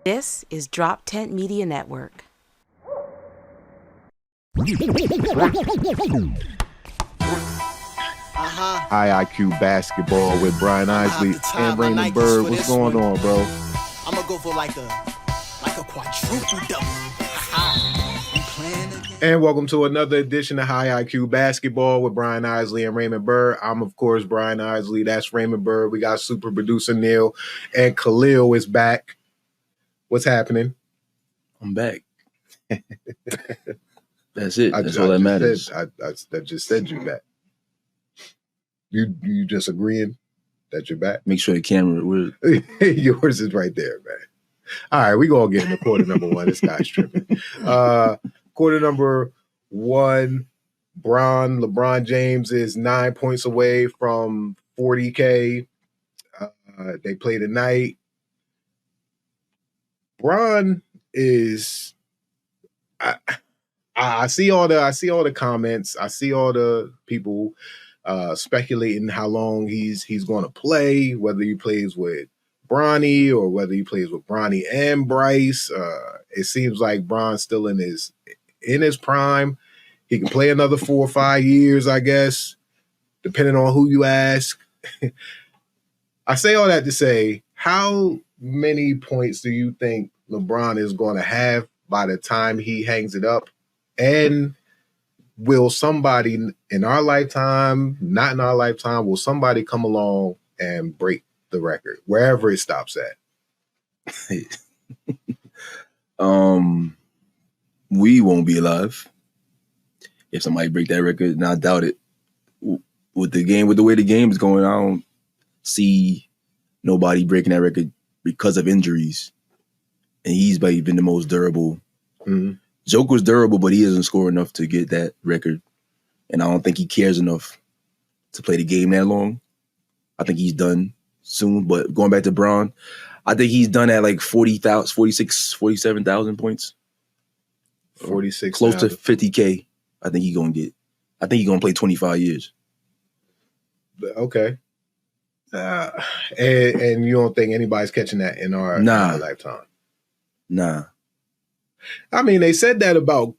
This is Drop Tent Media Network. High IQ basketball with Brian Isley and Raymond Byrd. What's going on, bro? I'm gonna go for like a quadruple double. And welcome to another edition of High IQ Basketball with Brian Isley and Raymond Byrd. I'm, of course, Brian Isley. That's Raymond Byrd. We got super producer Neil, and Kahlil is back. What's happening? I'm back. That's it. That's all that matters. I just said you back. You just agreeing that you're back? Make sure the camera. Yours is right there, man. All right, we gonna get into quarter number one. This guy's tripping. Quarter number one, LeBron James is 9 points away from 40K. They play tonight. Bron is. I see all the comments. I see all the people speculating how long he's going to play, whether he plays with Bronny or whether he plays with Bronny and Bryce. It seems like Bron's still in his prime. He can play another 4 or 5 years, I guess, depending on who you ask. I say all that to say, how many points do you think LeBron is going to have by the time he hangs it up? And will somebody in our lifetime, not in our lifetime, will somebody come along and break the record wherever it stops at? We won't be alive if somebody break that record, and I doubt it. With the way the game is going, I don't see nobody breaking that record because of injuries. And he's been the most durable. Mm-hmm. Joker's durable, but he doesn't score enough to get that record. And I don't think he cares enough to play the game that long. I think he's done soon. But going back to Bron, I think he's done at like 40,000, 46, 47,000 points. 46. Close to 50K. I think he's going to play 25 years. Okay. And you don't think anybody's catching that in our lifetime? Nah. I mean, they said that about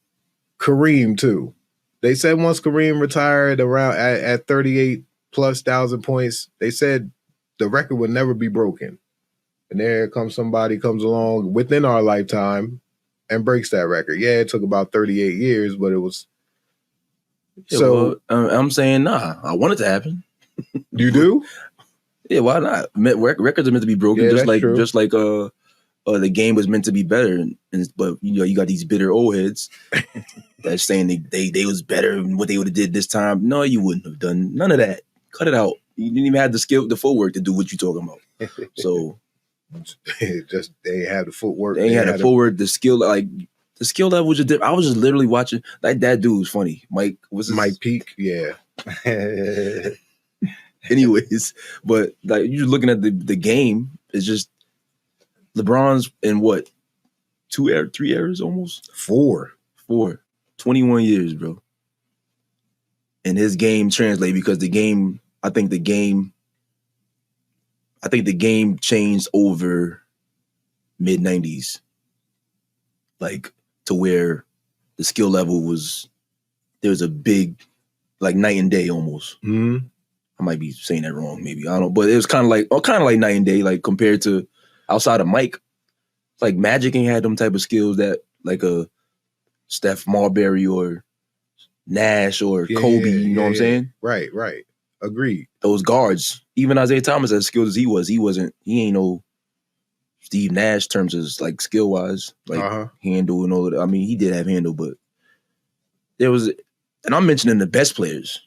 Kareem too. They said once Kareem retired around at 38,000+ points, they said the record would never be broken. And there comes somebody comes along within our lifetime and breaks that record. Yeah, it took about 38 years, but it was. Yeah, so well, I'm saying nah. I want it to happen. You do? Yeah, why not? Records are meant to be broken, just like the game was meant to be better. But you got these bitter old heads that's saying they was better than what they would have did this time. No, you wouldn't have done none of that. Cut it out. You didn't even have the skill, the footwork to do what you're talking about. So just they have the footwork. They had the footwork, the skill, like the skill level was just different. I was just literally watching. Like that dude was funny. Mike Peak, yeah. Anyways, but like you're looking at the game, it's just LeBron's in what? 3 eras almost? 4. 21 years, bro. And his game translated because I think the game changed over mid-90s. Like to where the skill level there was a big, like night and day almost. Mm-hmm. I might be saying that wrong, maybe. I don't know. But it was kind of like night and day, like compared to outside of Mike. Like Magic ain't had them type of skills that like a Steph Marbury or Nash or Kobe, you know what I'm saying? Right. Agreed. Those guards, even Isaiah Thomas, as skilled as he ain't no Steve Nash terms as like skill wise, like handle and all that. I mean, he did have handle, but there was, and I'm mentioning the best players.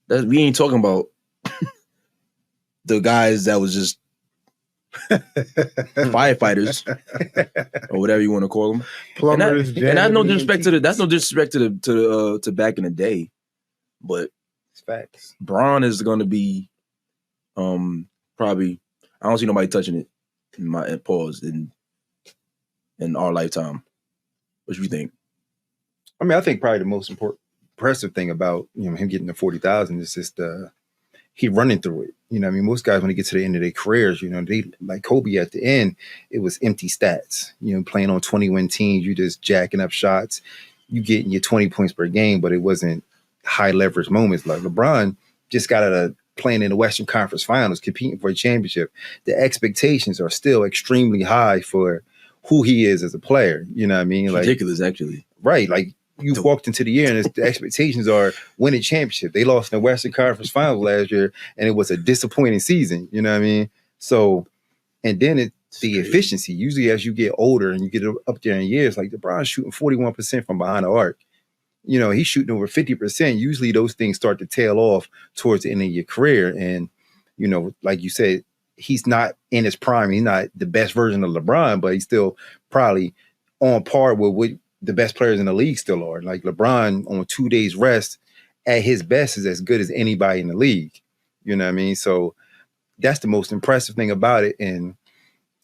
We ain't talking about the guys that was just firefighters or whatever you want to call them. Plumbers, and that's no disrespect to back in the day, but it's facts. Bron is going to be probably. I don't see nobody touching it in our lifetime. What do you think? I mean, I think probably the most impressive thing about him getting to 40,000 is just he running through it. You know what I mean? Most guys, when they get to the end of their careers, you know, they like Kobe at the end, it was empty stats. You know, playing on 20-win teams, you just jacking up shots, you getting your 20 points per game, but it wasn't high leverage moments. Like LeBron just got out of playing in the Western Conference Finals, competing for a championship. The expectations are still extremely high for who he is as a player. You know what I mean? Like, ridiculous, actually. Right. Like, you walked into the year and the expectations are winning championship. They lost in the Western Conference Finals last year, and it was a disappointing season. You know what I mean? So, and then the efficiency. Usually, as you get older and you get up there in years, like LeBron's shooting 41% from behind the arc. You know, he's shooting over 50%. Usually, those things start to tail off towards the end of your career. And, you know, like you said, he's not in his prime. He's not the best version of LeBron, but he's still probably on par with what the best players in the league still are. Like LeBron on 2 days rest at his best is as good as anybody in the league. You know what I mean? So that's the most impressive thing about it. And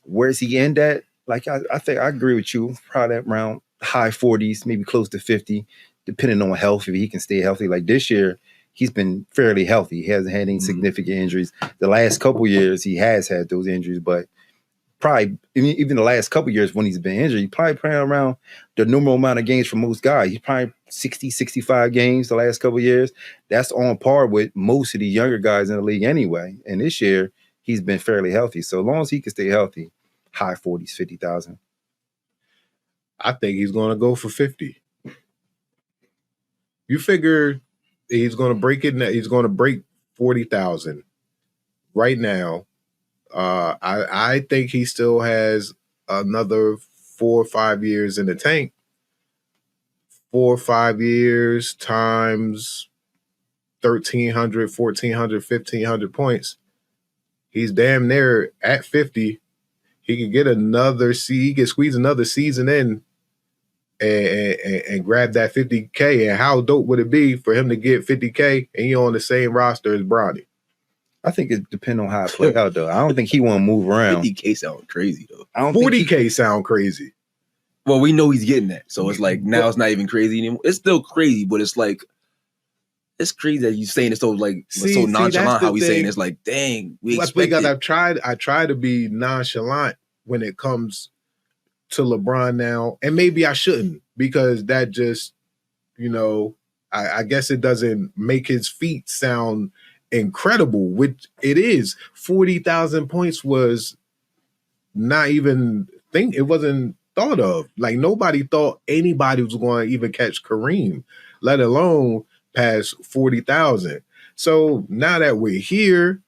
where's he end at? Like, I think I agree with you. Probably around high 40s, maybe close to 50, depending on health, if he can stay healthy. Like this year, he's been fairly healthy. He hasn't had any significant injuries. The last couple years, he has had those injuries, but probably even the last couple of years when he's been injured, he's probably playing around the normal amount of games for most guys. He's probably 60, 65 games the last couple of years. That's on par with most of the younger guys in the league anyway. And this year, he's been fairly healthy. So as long as he can stay healthy, high 40s, 50,000. I think he's going to go for 50. You figure he's going to break it. He's going to break 40,000 right now. I think he still has another 4 or 5 years in the tank. 4 or 5 years times 1,300, 1,400, 1,500 points. He's damn near at 50. He could get he could squeeze another season in and grab that 50K. And how dope would it be for him to get 50K and he on the same roster as Bronny? I think it depends on how it plays out, though. I don't think he want to move around. 50K sound crazy, though. 40K sound crazy. Well, we know he's getting that. So it's like, now it's not even crazy anymore. It's still crazy, but it's like, it's crazy that you saying it so like so nonchalant. How we saying it's like, dang, we expect it. I try to be nonchalant when it comes to LeBron now, and maybe I shouldn't, because that just, you know, I guess it doesn't make his feat sound incredible, which it is. 40,000 points was not even it wasn't thought of. Like, nobody thought anybody was going to even catch Kareem, let alone pass 40,000. So now that we're here,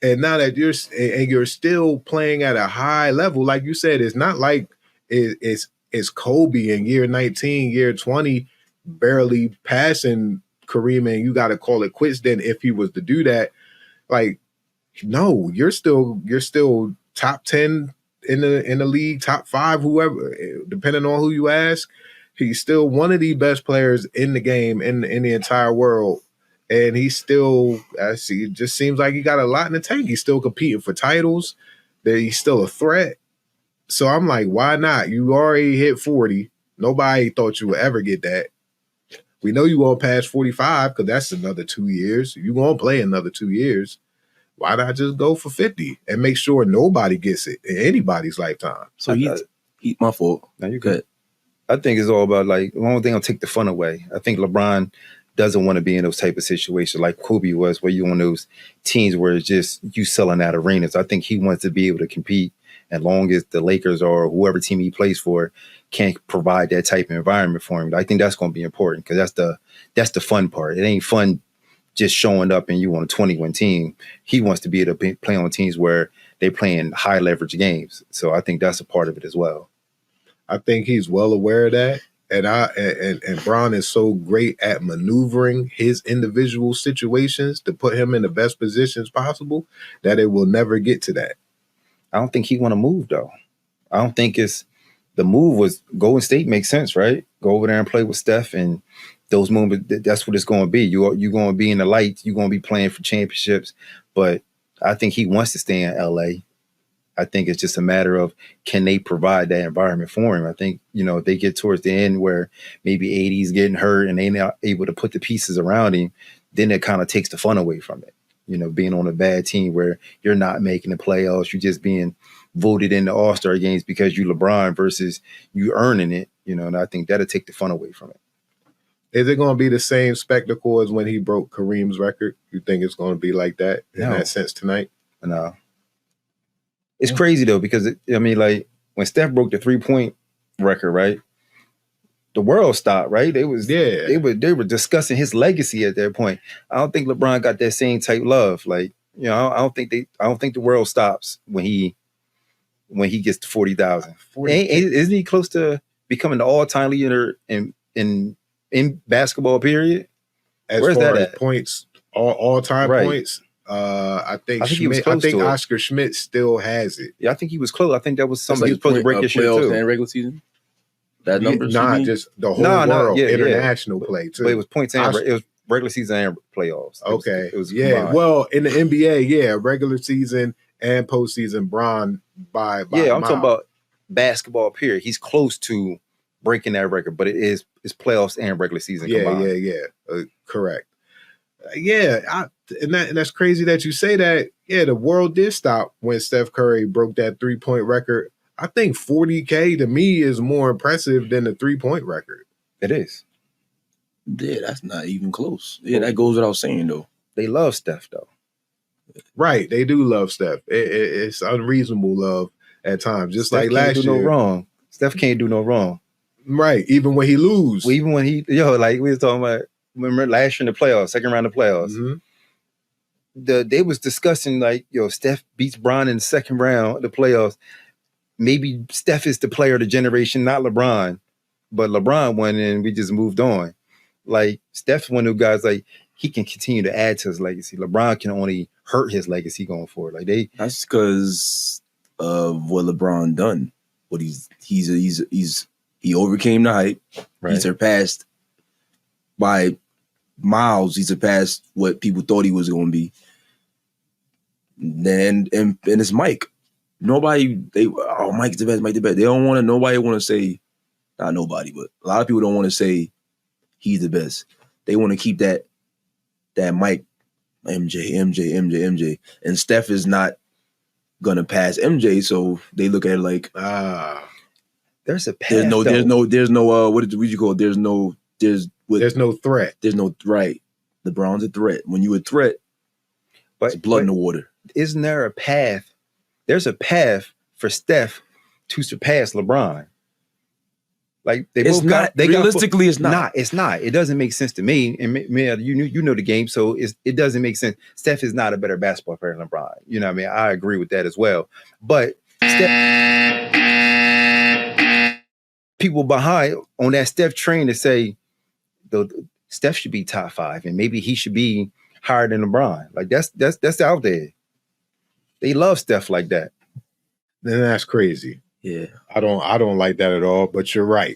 and now that you're still playing at a high level, like you said, it's not like it's Kobe in year 19, year 20, barely passing Kareem, and you got to call it quits then if he was to do that. Like, no, you're still top 10 in the league, top 5, whoever, depending on who you ask. He's still one of the best players in the game, in the entire world. And he's still, it just seems like he got a lot in the tank. He's still competing for titles. That he's still a threat. So I'm like, why not? You already hit 40. Nobody thought you would ever get that. We know you're going to pass 45 because that's another 2 years. You're going to play another 2 years. Why not just go for 50 and make sure nobody gets it in anybody's lifetime? So my fault. Now you're good. I think it's all about, like, the only thing will take the fun away. I think LeBron doesn't want to be in those type of situations like Kobe was, where you're on those teams where it's just you selling out arenas. I think he wants to be able to compete, as long as the Lakers or whoever team he plays for can't provide that type of environment for him. I think that's going to be important, because that's the fun part. It ain't fun just showing up and you on a 20-win team. He wants to be able to play on teams where they playing high leverage games. So I think that's a part of it as well. I think he's well aware of that. And Bron is so great at maneuvering his individual situations to put him in the best positions possible that it will never get to that. I don't think he want to move, though. I don't think the move was Golden State makes sense, right? Go over there and play with Steph, and those moments, that's what it's going to be. You're going to be in the lights. You're going to be playing for championships. But I think he wants to stay in LA. I think it's just a matter of, can they provide that environment for him? I think, if they get towards the end where maybe AD's getting hurt and they're not able to put the pieces around him, then it kind of takes the fun away from it. being on a bad team where you're not making the playoffs, you're just being voted in the All-Star games because you LeBron versus you earning it, and I think that'll take the fun away from it. Is it going to be the same spectacle as when he broke Kareem's record? You think it's going to be like that in that sense tonight? No. It's crazy though, because when Steph broke the 3-point record, right? The world stopped, right? They were discussing his legacy at that point. I don't think LeBron got that same type love. Like, I don't think the world stops when he gets to 40,000. Isn't he close to becoming the all-time leader in basketball period? Where's that at? Points, all-time points. I think he was close to Oscar Schmidt still has it. Yeah, I think he was close. I think that was something he was supposed to break this year too. And regular season. That number, just the whole world, international play too. But it was points and it was regular season and playoffs. Okay, it was combined. Well, in the NBA, regular season and postseason, Bron by I'm talking about basketball period. He's close to breaking that record, but it's playoffs and regular season combined. Correct. And that's crazy that you say that. Yeah, the world did stop when Steph Curry broke that 3-point record. I think 40K to me is more impressive than the 3-point record. It is. Yeah, that's not even close. Yeah, that goes without saying though. They love Steph though. Right, they do love Steph. It's unreasonable love at times. Just Steph like last year. No wrong. Steph can't do no wrong. Right, even when he lose. Well, even when like we was talking about. Remember last year in the playoffs, second round of playoffs. Mm-hmm. They was discussing like, Steph beats Bron in the second round of the playoffs. Maybe Steph is the player of the generation, not LeBron. But LeBron won and we just moved on. Like Steph's one of those guys, like he can continue to add to his legacy. LeBron can only hurt his legacy going forward. Like that's because of what LeBron done. What he overcame the hype. Right. He surpassed by miles. He surpassed what people thought he was going to be. Then and it's Mike. Mike's the best. Mike the best. They don't want to. Nobody want to say, not nobody, but a lot of people don't want to say he's the best. They want to keep that Mike, MJ, and Steph is not gonna pass MJ. So they look at it like there's a path. There's no what did you call it? There's no threat. There's no right. LeBron's a threat. When you a threat, it's blood in the water. Isn't there a path? There's a path for Steph to surpass LeBron. Like it's not. It's not. It doesn't make sense to me. And you know the game, so it doesn't make sense. Steph is not a better basketball player than LeBron. You know what I mean? I agree with that as well. But people behind on that Steph train to say Steph should be top 5 and maybe he should be higher than LeBron. Like that's out there. They love Steph like that. Then that's crazy. Yeah, I don't like that at all. But you're right.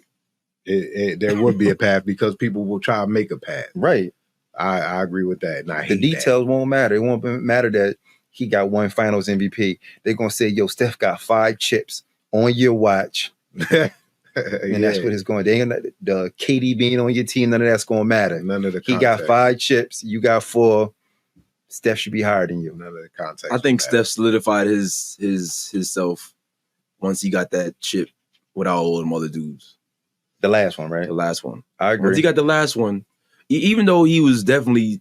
There would be a path because people will try to make a path. Right. I agree with that. And I hate the details won't matter. It won't matter that he got 1 Finals MVP. They're gonna say, "Yo, Steph got 5 chips on your watch," and that's what it's going. They ain't gonna, the KD being on your team. None of that's gonna matter. None of the. He got 5 chips. You got 4. Steph should be higher than you. None of the context. I think Steph solidified his self once he got that chip without all them other dudes. The last one, right? The last one. I agree. Once he got the last one, even though he definitely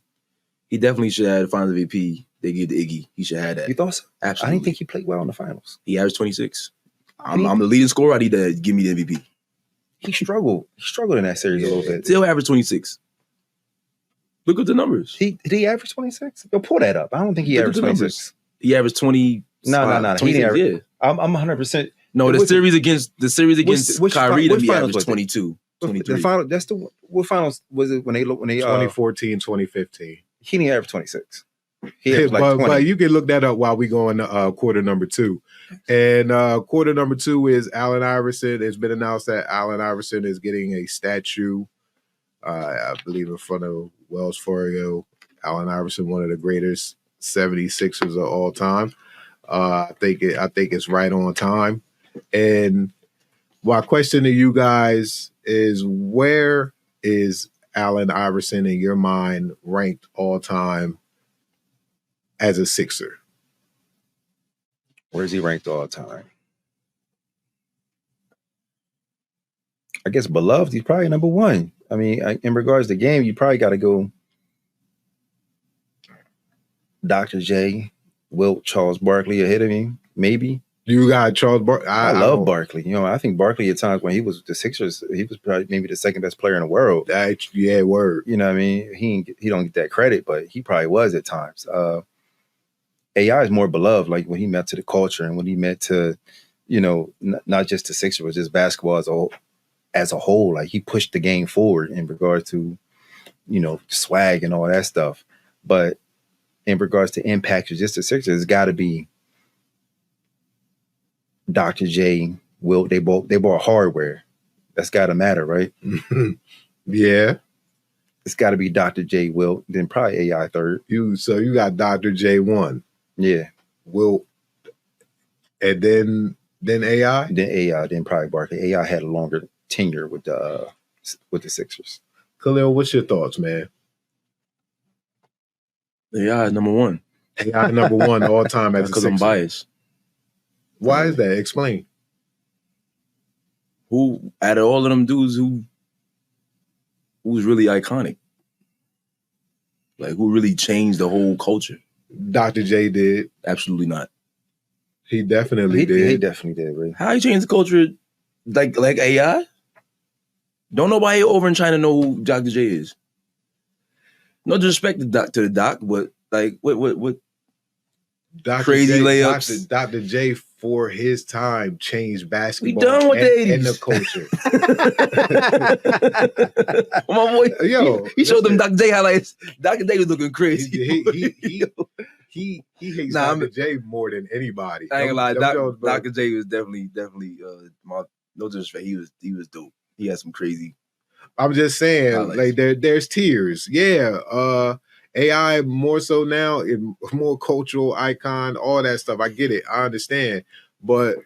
should have had the Finals MVP. They gave the Iggy. He should have had that. You thought so? Absolutely. I didn't think he played well in the finals. He averaged 26. I'm the leading scorer. I need to give me the MVP. He struggled. He struggled in that series a little bit. Still averaged 26. Look at the numbers. Did he average 26? Yo, pull that up. I don't think he averaged 26. He averaged 20. No. He didn't average. Yeah. I'm 100%. No, the series against Kyrie to me averaged 22. 23. The final. That's the what finals was it when they 2014, 2015. He didn't average 26. He averaged like 20. But you can look that up while we go into quarter number 2. And quarter number 2 is Allen Iverson. It's been announced that Allen Iverson is getting a statue, I believe, in front of Wells Fargo. Allen Iverson, one of the greatest 76ers of all time. I think it's right on time. And my question to you guys is, where is Allen Iverson in your mind ranked all time as a Sixer? Where's he ranked all time? I guess beloved, he's probably number one. I mean, in regards to game, you probably got to go Dr. J, Wilt, Charles Barkley ahead of him, maybe. You got Charles Barkley. I love Barkley. You know, I think Barkley at times when he was with the Sixers, he was probably maybe the second best player in the world. Yeah, word. You know what I mean? He don't get that credit, but he probably was at times. AI is more beloved, like when he met to the culture and when he met to, you know, not just the Sixers, but just basketball as a whole. Like he pushed the game forward in regard to, you know, swag and all that stuff. But in regards to impact to just the Sixers, it's got to be Dr. J, Wilt. They bought hardware. That's got to matter, right? Yeah. It's got to be Dr. J, Wilt, then probably AI third. So you got Dr. J 1. Yeah. Wilt, and then AI? Then AI, then probably Barkley. AI had a longer tenure with the Sixers. Kahlil, what's your thoughts, man? AI is number one. AI number one all time as a Sixer. Because I'm biased. Why is that? Explain. Who out of all of them dudes who's really iconic? Like who really changed the whole culture? Dr. J did. Absolutely not. He definitely did. He definitely did, right? How he changed the culture like AI? Don't nobody over in China know who Dr. J is. No disrespect to the doc, but like what Dr. crazy J, layups. Dr. J for his time changed basketball. We done with the 80s. And the culture. My boy, Yo, he showed them Dr. J highlights. Dr. J was looking crazy. He hates Dr. J more than anybody. I ain't gonna lie, Dr. J was definitely no disrespect. He was dope. He had some crazy. I'm just saying, highlights. like there's tiers. Yeah. AI more so now, more cultural icon, all that stuff. I get it. I understand. But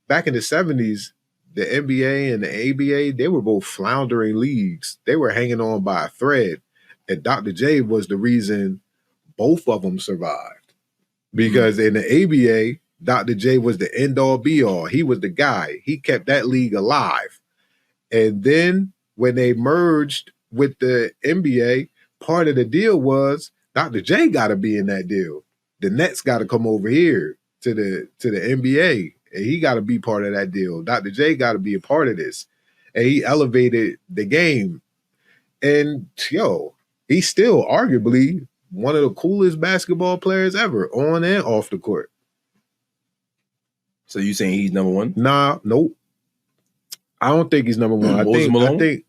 back in the 70s, the NBA and the ABA, they were both floundering leagues. They were hanging on by a thread. And Dr. J was the reason both of them survived. Because in the ABA, Dr. J was the end-all be-all. He was the guy. He kept that league alive. And then when they merged with the NBA, part of the deal was Dr. J got to be in that deal. The Nets got to come over here to the NBA, and he got to be part of that deal. Dr. J got to be a part of this, and he elevated the game. And he's still arguably one of the coolest basketball players ever, on and off the court. So you saying he's number one? Nah, nope. I don't think he's number one. I think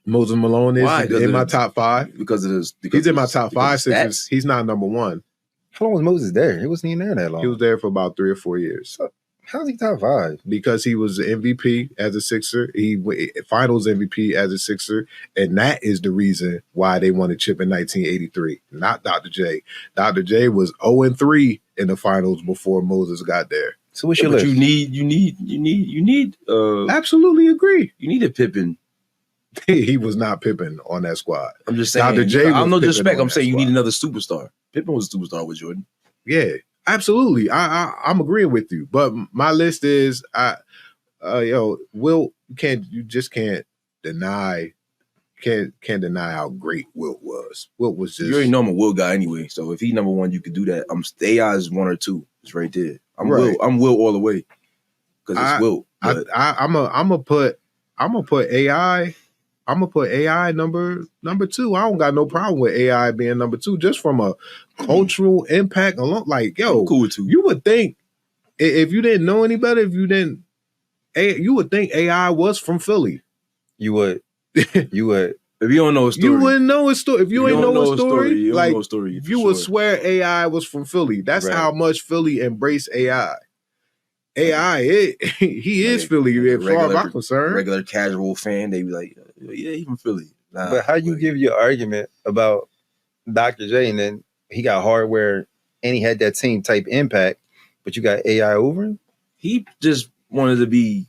Moses Malone is in my top 5. Because he's in my top 5 since he's not number one. How long was Moses there? He wasn't even there that long. He was there for about 3 or 4 years. How's he top 5? Because he was the MVP as a Sixer. He finals MVP as a Sixer. And that is the reason why they won a chip in 1983. Not Dr. J. Dr. J was 0-3 in the finals before Moses got there. So what's your list? You need absolutely agree. You need a Pippen. He was not Pippen on that squad. I'm just saying. Dr. J I'm no disrespect. I'm saying squad. You need another superstar. Pippen was a superstar with Jordan. Yeah, absolutely. I'm agreeing with you. But my list is, Wilt. You just can't deny how great Wilt was. Wilt was just. You already know I'm a Wilt guy anyway. So if he's number one, you could do that. AI is 1 or 2. It's right there. I'm Wilt all the way because it's Wilt. I'm gonna put AI. I'm gonna put AI number 2. I don't got no problem with AI being number 2, just from a cultural impact alone. Like, I'm cool with 2. You would think if you didn't know any better, you would think AI was from Philly. You would. You would. If you don't know a story, you wouldn't know a story. If you ain't know a story, you would swear AI was from Philly. That's how much Philly embraced AI. AI, he is Philly. As far as I'm concerned, regular casual fan, they be like, "Yeah, he's from Philly." Nah, but how you give your argument about Dr. J and then he got hardware and he had that same type impact, but you got AI over him? He just wanted to be.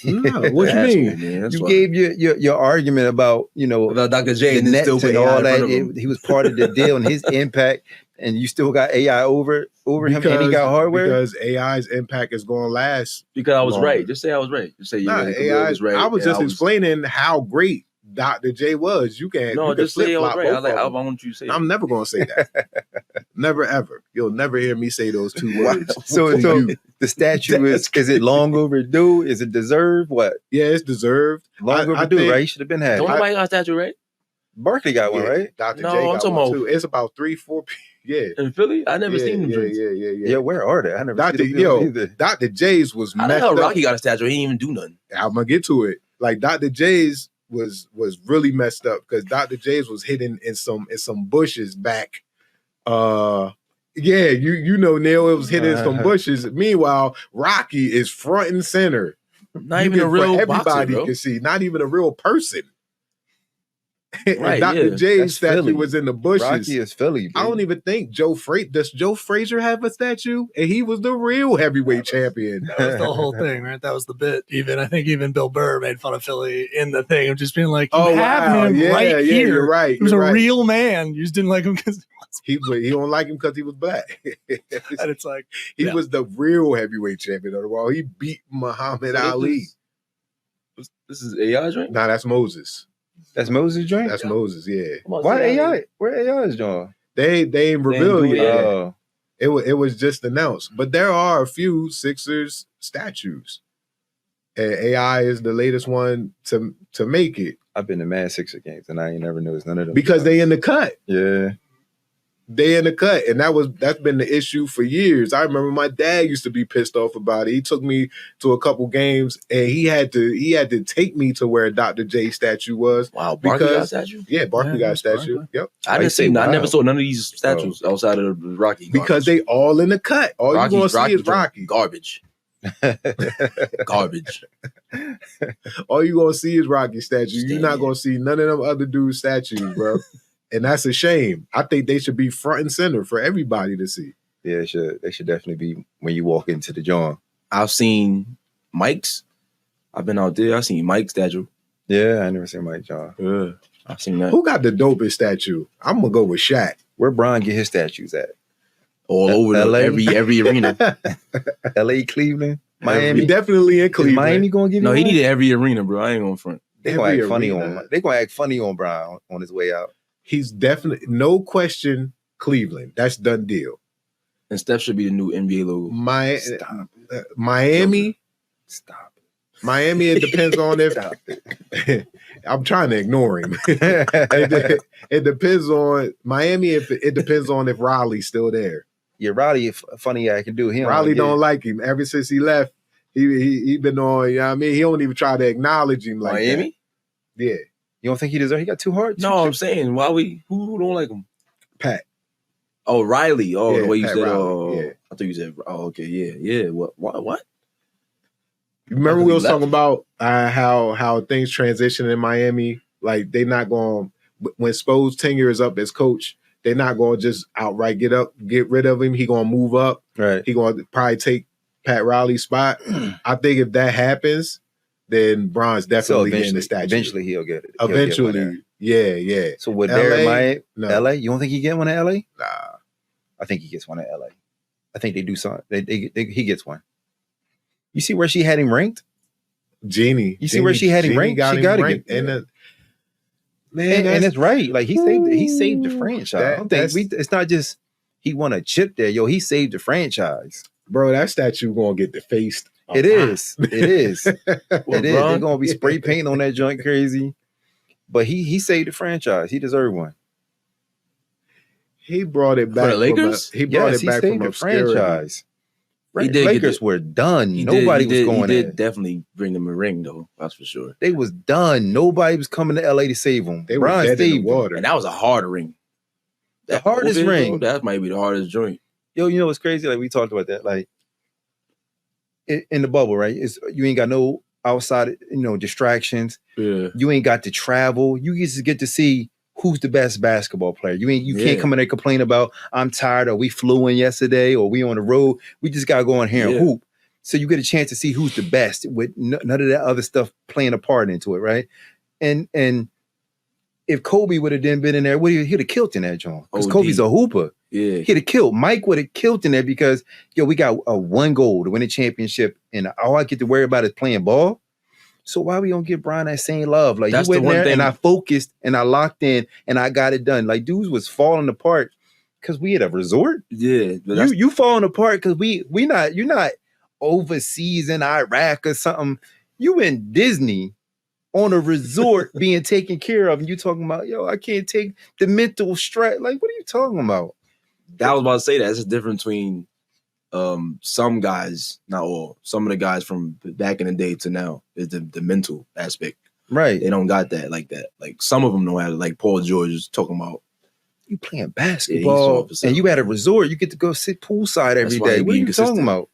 No, what you mean? Man, you gave your argument about Dr. J and then still and all that. He was part of the deal and his impact and you still got AI over him, and he got hardware. Because AI's impact is going to last. Because I was longer. right. Just say I was right. Just say AI was right. I was just explaining how great Dr. J was. You can't. No, you just say I was right. I them. want you to say. I'm never going to say that. Never ever. You'll never hear me say those two words. So the statue is it long overdue? Is it deserved? What? Yeah, it's deserved. Long overdue, right? Should have been had. Don't nobody got a statue, right? Barkley got one, right? Dr. J got one too. It's about 3-4 Yeah. In Philly? I never seen them drinks. Yeah, where are they? I never seen them either. Dr. J's was messed up. How the hell Rocky got a statue? He didn't even do nothing. I'm going to get to it. Like, Dr. J's was really messed up because Dr. J's was hidden in some bushes back. You know, Neil, it was hidden in some bushes. Meanwhile, Rocky is front and center. Not even a real everybody boxer, can see. Not even a real person. Right, Dr. J's statue Philly. was in the bushes. Rocky is Philly. Baby. I don't even think does Joe Frazier have a statue? And he was the real heavyweight champion. That was the whole thing, right? That was the bit. I think even Bill Burr made fun of Philly in the thing of just being like, you have him right here. You're right. He was a real man. You just didn't like him because he don't like him because he was black. And it's like he was the real heavyweight champion of the world. He beat Muhammad Ali. This is AI's right? Nah, that's Moses. That's Moses' joint? That's Moses, yeah. Why AI? Where AI's joint? They ain't revealed yet. Oh. It was just announced. But there are a few Sixers statues. And AI is the latest one to make it. I've been to mad Sixer games and I ain't never noticed none of them. Because they in the cut. Yeah. They in the cut. And that's been the issue for years. I remember my dad used to be pissed off about it. He took me to a couple games and he had to take me to where Dr. J statue was. Wow, Barkley got a statue? Yeah, Barkley got a statue. Barkley. Yep. I never saw none of these statues outside of the Rocky. Because they all in the cut. All you're gonna see is Rocky. Garbage. Garbage. All you gonna see is Rocky statue. You're not gonna see none of them other dudes' statues, bro. And that's a shame. I think they should be front and center for everybody to see. Yeah, they should definitely be when you walk into the joint. I've seen Mike's. I've been out there. I've seen Mike's statue. Yeah, I never seen Mike John. Yeah, I've seen that. Who got the dopest statue? I'm gonna go with Shaq. Where Brian get his statues at? All over LA? every arena. LA, Cleveland, Miami. Definitely in Cleveland. Is Miami gonna give you No, he one? needed every arena, bro. I ain't going front. They gonna act funny on. They gonna act funny on Brian on his way out. He's definitely, no question, Cleveland. That's done deal. And Steph should be the new NBA logo. Miami. Stop it. Miami, it depends on if I'm trying to ignore him. It depends on Miami. It depends on if Raleigh's still there. Yeah, Riley, funny I can do him. Riley don't like him. Ever since he left, he been on. You know what I mean? He don't even try to acknowledge him like Miami. That. Yeah. You don't think he deserves? He got 2 hearts. No, I'm saying who don't like him? Pat. Oh, Riley. Oh, Yeah, the way you Pat said. Riley. Oh, Yeah. I thought you said. Oh, okay, yeah. What? Remember we was talking about how things transition in Miami. Like they not going when Spo's tenure is up as coach. They're not going to just outright get rid of him. He going to move up. Right. He going to probably take Pat Riley's spot. I think if that happens, then Bron's definitely getting the statue. Eventually he'll get it. Eventually, yeah. So with LA, there, Miami, no. LA, you don't think he get one in LA? Nah. I think he gets one in LA. I think they do something. He gets one. You see where she had him ranked? Jeannie. You see where she had him ranked? She got to get. And and it's right. Like he saved the franchise. It's not just he won a chip there. Yo, he saved the franchise. Bro, that statue gonna get defaced. It is. They're gonna be spray paint on that joint crazy. But he saved the franchise. He deserved one. He brought it back for the Lakers. He brought it back from the obscurity. franchise. Lakers were done. Nobody was going He there. did definitely bring them a ring, though. That's for sure. They was done. Nobody was coming to LA to save them. They were dead in the water. And that was a hard ring. The hardest ring. Bro, that might be the hardest joint. Yo, you know what's crazy? Like we talked about that. Like in the bubble, right? You ain't got no outside, distractions. Yeah. You ain't got to travel. You just get to see who's the best basketball player. You can't come in there and complain about I'm tired or we flew in yesterday or we on the road. We just gotta go in here and hoop. So you get a chance to see who's the best with none of that other stuff playing a part into it, right? And if Kobe would have then been in there, he'd have killed in that joint. Because OD. Kobe's a hooper. Yeah. He'd have killed. Mike would have killed in there because, we got a 1 goal to win a championship, and all I get to worry about is playing ball. So why we don't give Brian that same love? Like, that's you went the one there thing. and I focused and I locked in and I got it done. Like, dudes was falling apart because we at a resort. Yeah. You falling apart because you're not overseas in Iraq or something. You in Disney on a resort being taken care of, and you talking about, I can't take the mental stress. Like, what are you talking about? I was about to say that. It's a difference between some guys, not all, some of the guys from back in the day to now is the mental aspect. Right. They don't got that like that. Like some of them don't have it. Like Paul George is talking about. You playing basketball and you at a resort, you get to go sit poolside every day. What are you talking about?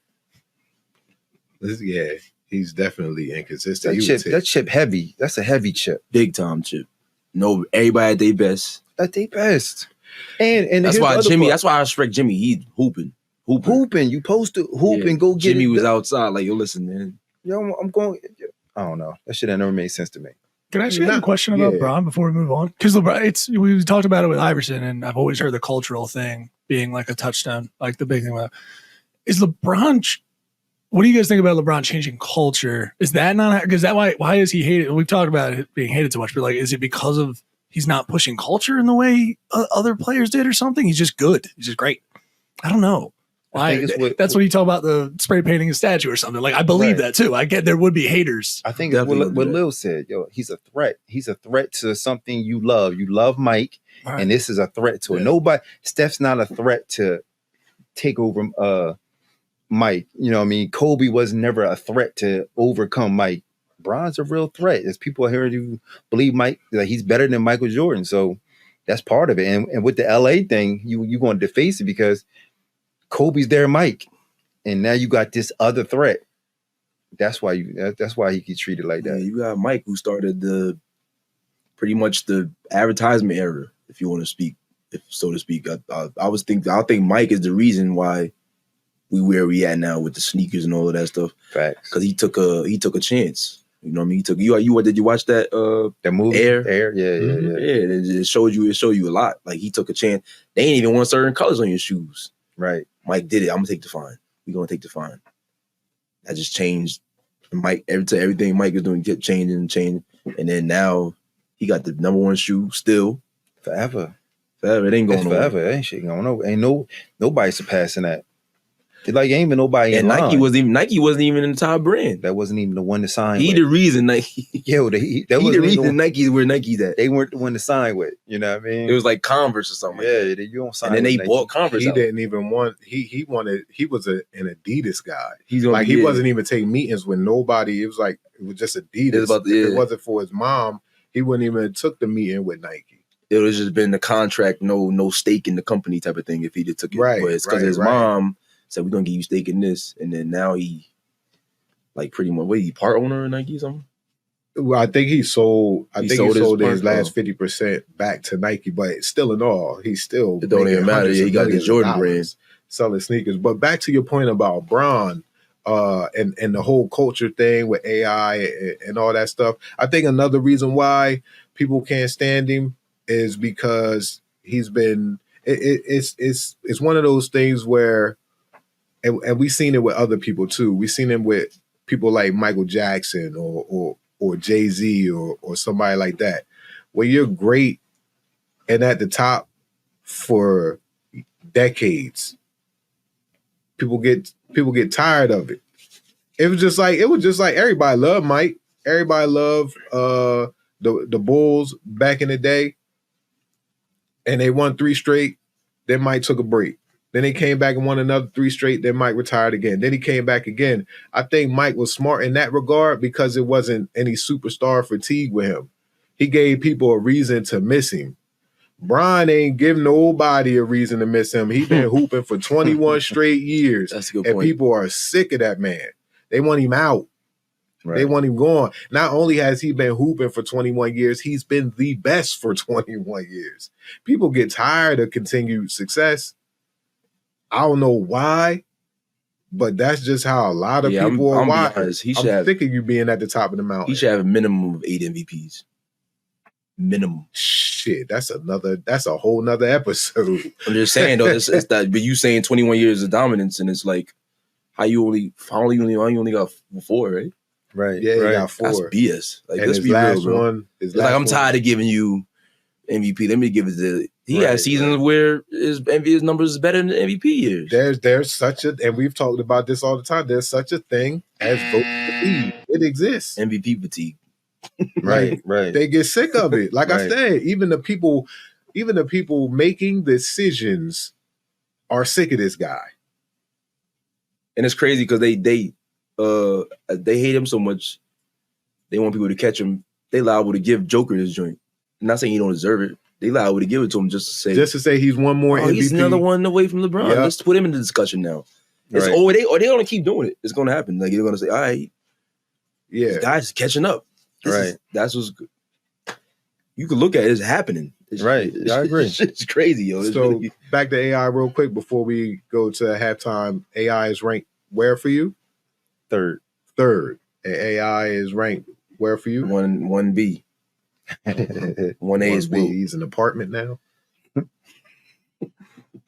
Yeah, he's definitely inconsistent. That chip heavy. That's a heavy chip. Big time chip. No, everybody at their best. At their best. And that's why Jimmy, that's why I respect Jimmy. He's hooping. You supposed to hoop and go get Jimmy it. was outside like, yo, listen, man. I'm going. I don't know. That shit never made sense to me. Can I ask you a question about LeBron before we move on? Because LeBron, we talked about it with Iverson, and I've always heard the cultural thing being like a touchdown, like the big thing about is LeBron. What do you guys think about LeBron changing culture? Is that not because that why is he hated? We've talked about it being hated so much, but like, is it because of he's not pushing culture in the way other players did or something? He's just good. He's just great. I don't know. That's what you talk about, the spray painting a statue or something. Like, I believe that too. I get there would be haters. I think it's what Lil said. He's a threat. He's a threat to something you love. You love Mike, and this is a threat to it. Steph's not a threat to take over Mike. You know what I mean? Kobe was never a threat to overcome Mike. Bron's a real threat. There's people here who believe Mike, that he's better than Michael Jordan. So that's part of it. And with the LA thing, you're going to deface it because Kobe's their Mike, and now you got this other threat. That's why he gets treated like that. Yeah, you got Mike, who started pretty much the advertisement era, if you want to speak, so to speak. I think Mike is the reason why we where we at now with the sneakers and all of that stuff. Facts. Because he took a chance. You know what I mean? Did you watch that the movie Air? Yeah. It showed you a lot. Like, he took a chance. They ain't even want certain colors on your shoes. Right. Mike did it. I'm gonna take the fine. We're gonna take the fine. That just changed Mike. Everything Mike is doing kept changing. And then now he got the number 1 shoe still. Forever. It ain't going nowhere. Forever. Ain't shit going over. Ain't nobody surpassing that. Like, ain't even nobody in line. Nike wasn't even in the top brand. That wasn't even the one to sign with. The reason Nike. The reason Nike's where Nike's at. They weren't the one to sign with. You know what I mean? It was like Converse or something. Yeah, like you don't sign. And then they bought Converse. He didn't even want. He wanted. He was an Adidas guy. He wasn't even taking meetings with nobody. It was just Adidas. If it wasn't for his mom, he wouldn't even took the meeting with Nike. It would just been the contract, no stake in the company type of thing. If he just took it, right? But it's because his mom said, we're gonna give you stake in this, and then now he, like, pretty much, he part owner of Nike or something? Well, I think he sold his last 50% back to Nike, but still in all, he's still, it don't even matter. Yeah, he got the Jordan brand selling sneakers. But back to your point about Bron and the whole culture thing with AI and all that stuff. I think another reason why people can't stand him is because he's been. It's one of those things where. And we've seen it with other people too. We've seen it with people like Michael Jackson or Jay-Z or somebody like that. Where you're great and at the top for decades, people get tired of it. It was just like everybody loved Mike. Everybody loved the Bulls back in the day. And they won 3 straight. Then Mike took a break. Then he came back and won another 3 straight. Then Mike retired again. Then he came back again. I think Mike was smart in that regard because it wasn't any superstar fatigue with him. He gave people a reason to miss him. Brian ain't give nobody a reason to miss him. He been hooping for 21 straight years. That's a good point. And people are sick of that man. They want him out. Right. They want him gone. Not only has he been hooping for 21 years, he's been the best for 21 years. People get tired of continued success. I don't know why, but that's just how a lot of people are wired. I'm sick of you being at the top of the mountain. He should have a minimum of 8 MVPs. minimum. Shit, that's a whole nother episode. I'm just saying though, it's that. But you saying 21 years of dominance, and it's like how you only got 4, right? Right. Yeah, right. he got 4. That's BS. Like, And let's his be last real, bro. one. It's like I'm tired of giving you MVP. Let me give it to. He had seasons where his numbers is better than MVP years. There's such a, and we've talked about this all the time. There's such a thing as vote fatigue. It exists. MVP fatigue. Right. Right. They get sick of it. Like I Right. said, even the people making decisions are sick of this guy. And it's crazy because they hate him so much. They want people to catch him. They liable to give Joker this joint. I'm not saying he don't deserve it. They liable to give it to him just to say he's one more MVP. He's another one away from LeBron. Yep. Let's put him in the discussion now. It's, Right. They gonna keep doing it. It's gonna happen. Like, they're gonna say, all right, Yeah. this guy's catching up. That's what's good. You can look at it, it's happening. Right. Yeah, I agree. It's crazy, yo. It's So really, back to AI real quick before we go to halftime. AI is ranked where for you? Third. Third. And AI is ranked where for you? 1B. 1A is blue. He's an apartment now.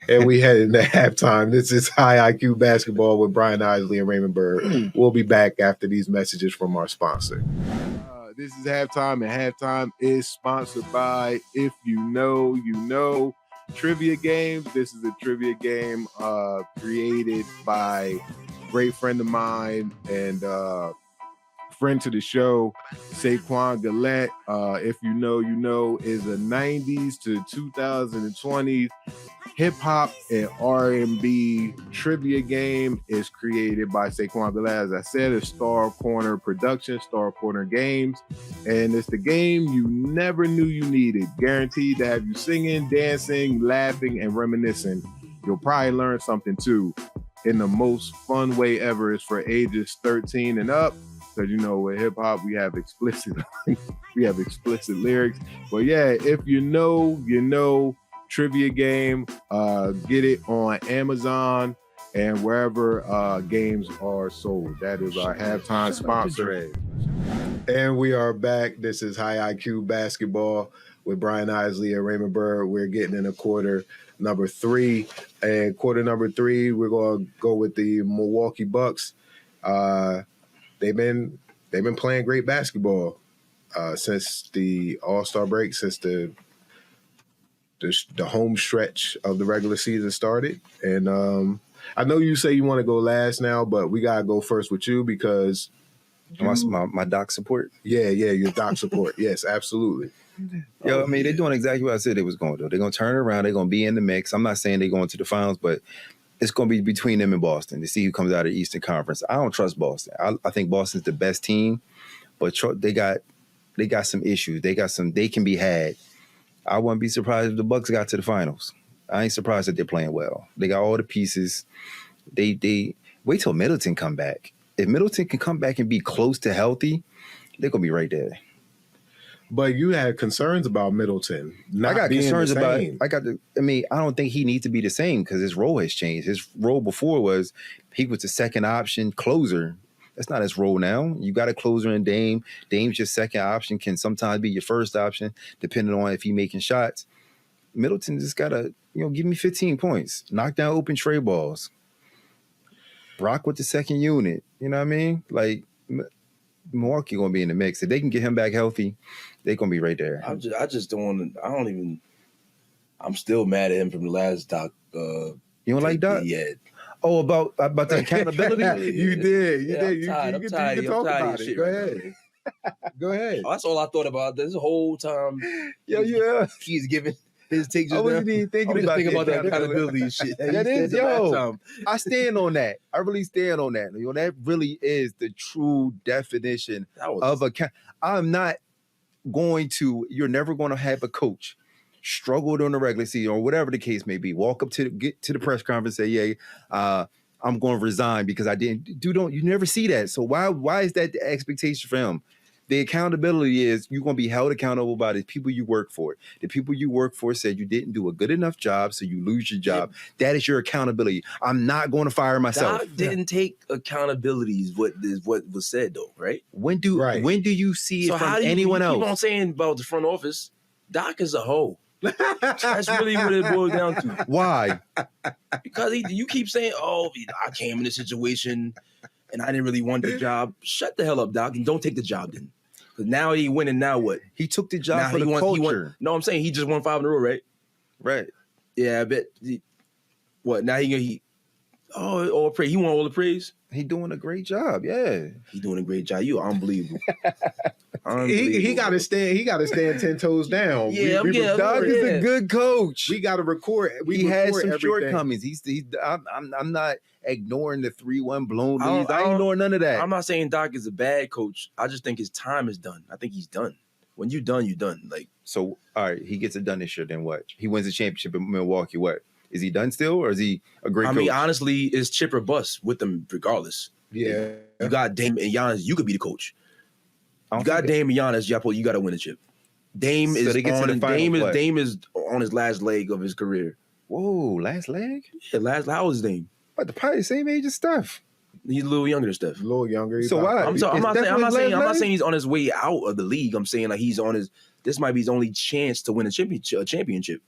And we head into halftime. This is High IQ Basketball with Brian Isley and Raymond Byrd. We'll be back after these messages from our sponsor. This is halftime, and halftime is sponsored by If You Know, You Know Trivia Games. This is a trivia game created by a great friend of mine and friend to the show, Saquon Gillette. If You Know, You Know is a 90s to 2020s hip-hop and R&B trivia game. Is created by Saquon Gillette. As I said, it's Star Corner Production, Star Corner Games, and it's the game you never knew you needed. Guaranteed to have you singing, dancing, laughing, and reminiscing. You'll probably learn something too in the most fun way ever. It's for ages 13 and up. Because, you know, with hip hop, we have explicit lyrics. But yeah, If You Know, You Know trivia game. Get it on Amazon and wherever games are sold. That is our halftime sponsor. And we are back. This is High IQ Basketball with Brian Isley and Raymond Byrd. We're getting in a quarter number 3. And quarter number 3, we're going to go with the Milwaukee Bucks. They've been playing great basketball since the All-Star break, since the home stretch of the regular season started. And I know you say you want to go last now, but we gotta go first with you because my doc support. Yeah, your doc support. Yes, absolutely. Yo, I mean, they're doing exactly what I said they was going to do. They're going to turn it around. They're going to be in the mix. I'm not saying they're going to the finals, but it's going to be between them and Boston to see who comes out of the Eastern Conference. I don't trust Boston. I think Boston's the best team, but they got some issues. They can be had. I wouldn't be surprised if the Bucks got to the finals. I ain't surprised that they're playing well. They got all the pieces. They wait till Middleton come back. If Middleton can come back and be close to healthy, they're going to be right there. But you had concerns about Middleton. I got concerns about. I don't think he needs to be the same because his role has changed. His role before was he was the second option closer. That's not his role now. You got a closer in Dame. Dame's your second option, can sometimes be your first option, depending on if he's making shots. Middleton just gotta, give me 15 points, knock down open tray balls, rock with the second unit. You know what I mean? Like Milwaukee gonna be in the mix. If they can get him back healthy, they're gonna be right there. I just don't want to. I'm still mad at him from the last doc. You don't like Doc? Yeah. Oh, about the accountability? You did. You I'm can tired talk of about this it. shit. Go ahead. Go ahead. That's all I thought about this whole time. Yeah. He's giving his takes. I wasn't even thinking about that accountability and shit. That is, I stand on that. I really stand on that. That really is the true definition of account. I'm not going to. You're never going to have a coach struggle during the regular season or whatever the case may be. Walk up get to the press conference, say, "Yeah, I'm going to resign because I didn't." You never see that. So why is that the expectation for him? The accountability is you're going to be held accountable by the people you work for. The people you work for said you didn't do a good enough job, so you lose your job. Yeah. That is your accountability. I'm not going to fire myself. Doc didn't take accountability is what was said though, right? When do you see it from anyone else? Keep on saying about the front office. Doc is a hoe. That's really what it boils down to. Why? Because you keep saying, "Oh, I came in this situation and I didn't really want the job." Shut the hell up, Doc, and don't take the job then. Because now he winning. Now what? He took the job now for the culture. No, I'm saying he just won 5 in a row, right? Right. Yeah, I bet. What now? He all praise. He want all the praise. He doing a great job. Yeah, he doing a great job. You unbelievable. He got to stand. He got to stand 10 toes down. Yeah, Doc is a good coach. We got to record. He has some shortcomings. I'm not ignoring the 3-1 blown leads. I ain't ignoring none of that. I'm not saying Doc is a bad coach. I just think his time is done. I think he's done. When you're done, you're done. Like so. All right, he gets it done this year. Then what? He wins the championship in Milwaukee. What? Is he done still, or is he a great coach? I mean, honestly, it's chip or bust with them regardless. Yeah. You got Dame and Giannis, you could be the coach. You got Dame and Giannis, you got to win a chip. Dame is on his last leg of his career. Whoa, last leg? Yeah, how old is Dame? But probably the same age as Steph. He's a little younger than Steph. A little younger. So why? I'm not saying he's on his way out of the league. I'm saying like he's on his. This might be his only chance to win a championship.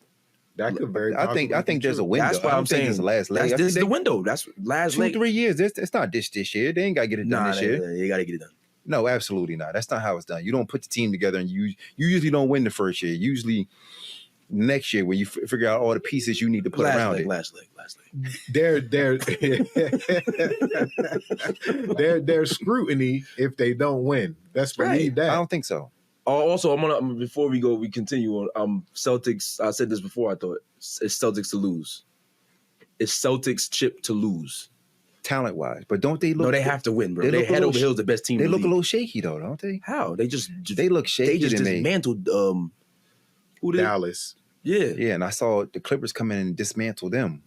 That could very. I think there's a window. That's why I'm saying it's the last leg. This is the window. That's last leg. 2-3 years. It's not this year. They ain't got to get it done this year. They got to get it done. No, absolutely not. That's not how it's done. You don't put the team together and you usually don't win the first year. Usually next year when you figure out all the pieces you need to put around it. Last leg. There's scrutiny if they don't win. Let's believe that. I don't think so. Also, before we continue on Celtics. I said this before. I thought it's Celtics to lose. It's Celtics chip to lose. Talent wise, but don't they look? No, they have to win, bro. They head over heels the best team. They in the look league. A little shaky though, don't they? How they look shaky. They just dismantled. Who did? Dallas. Yeah, and I saw the Clippers come in and dismantle them.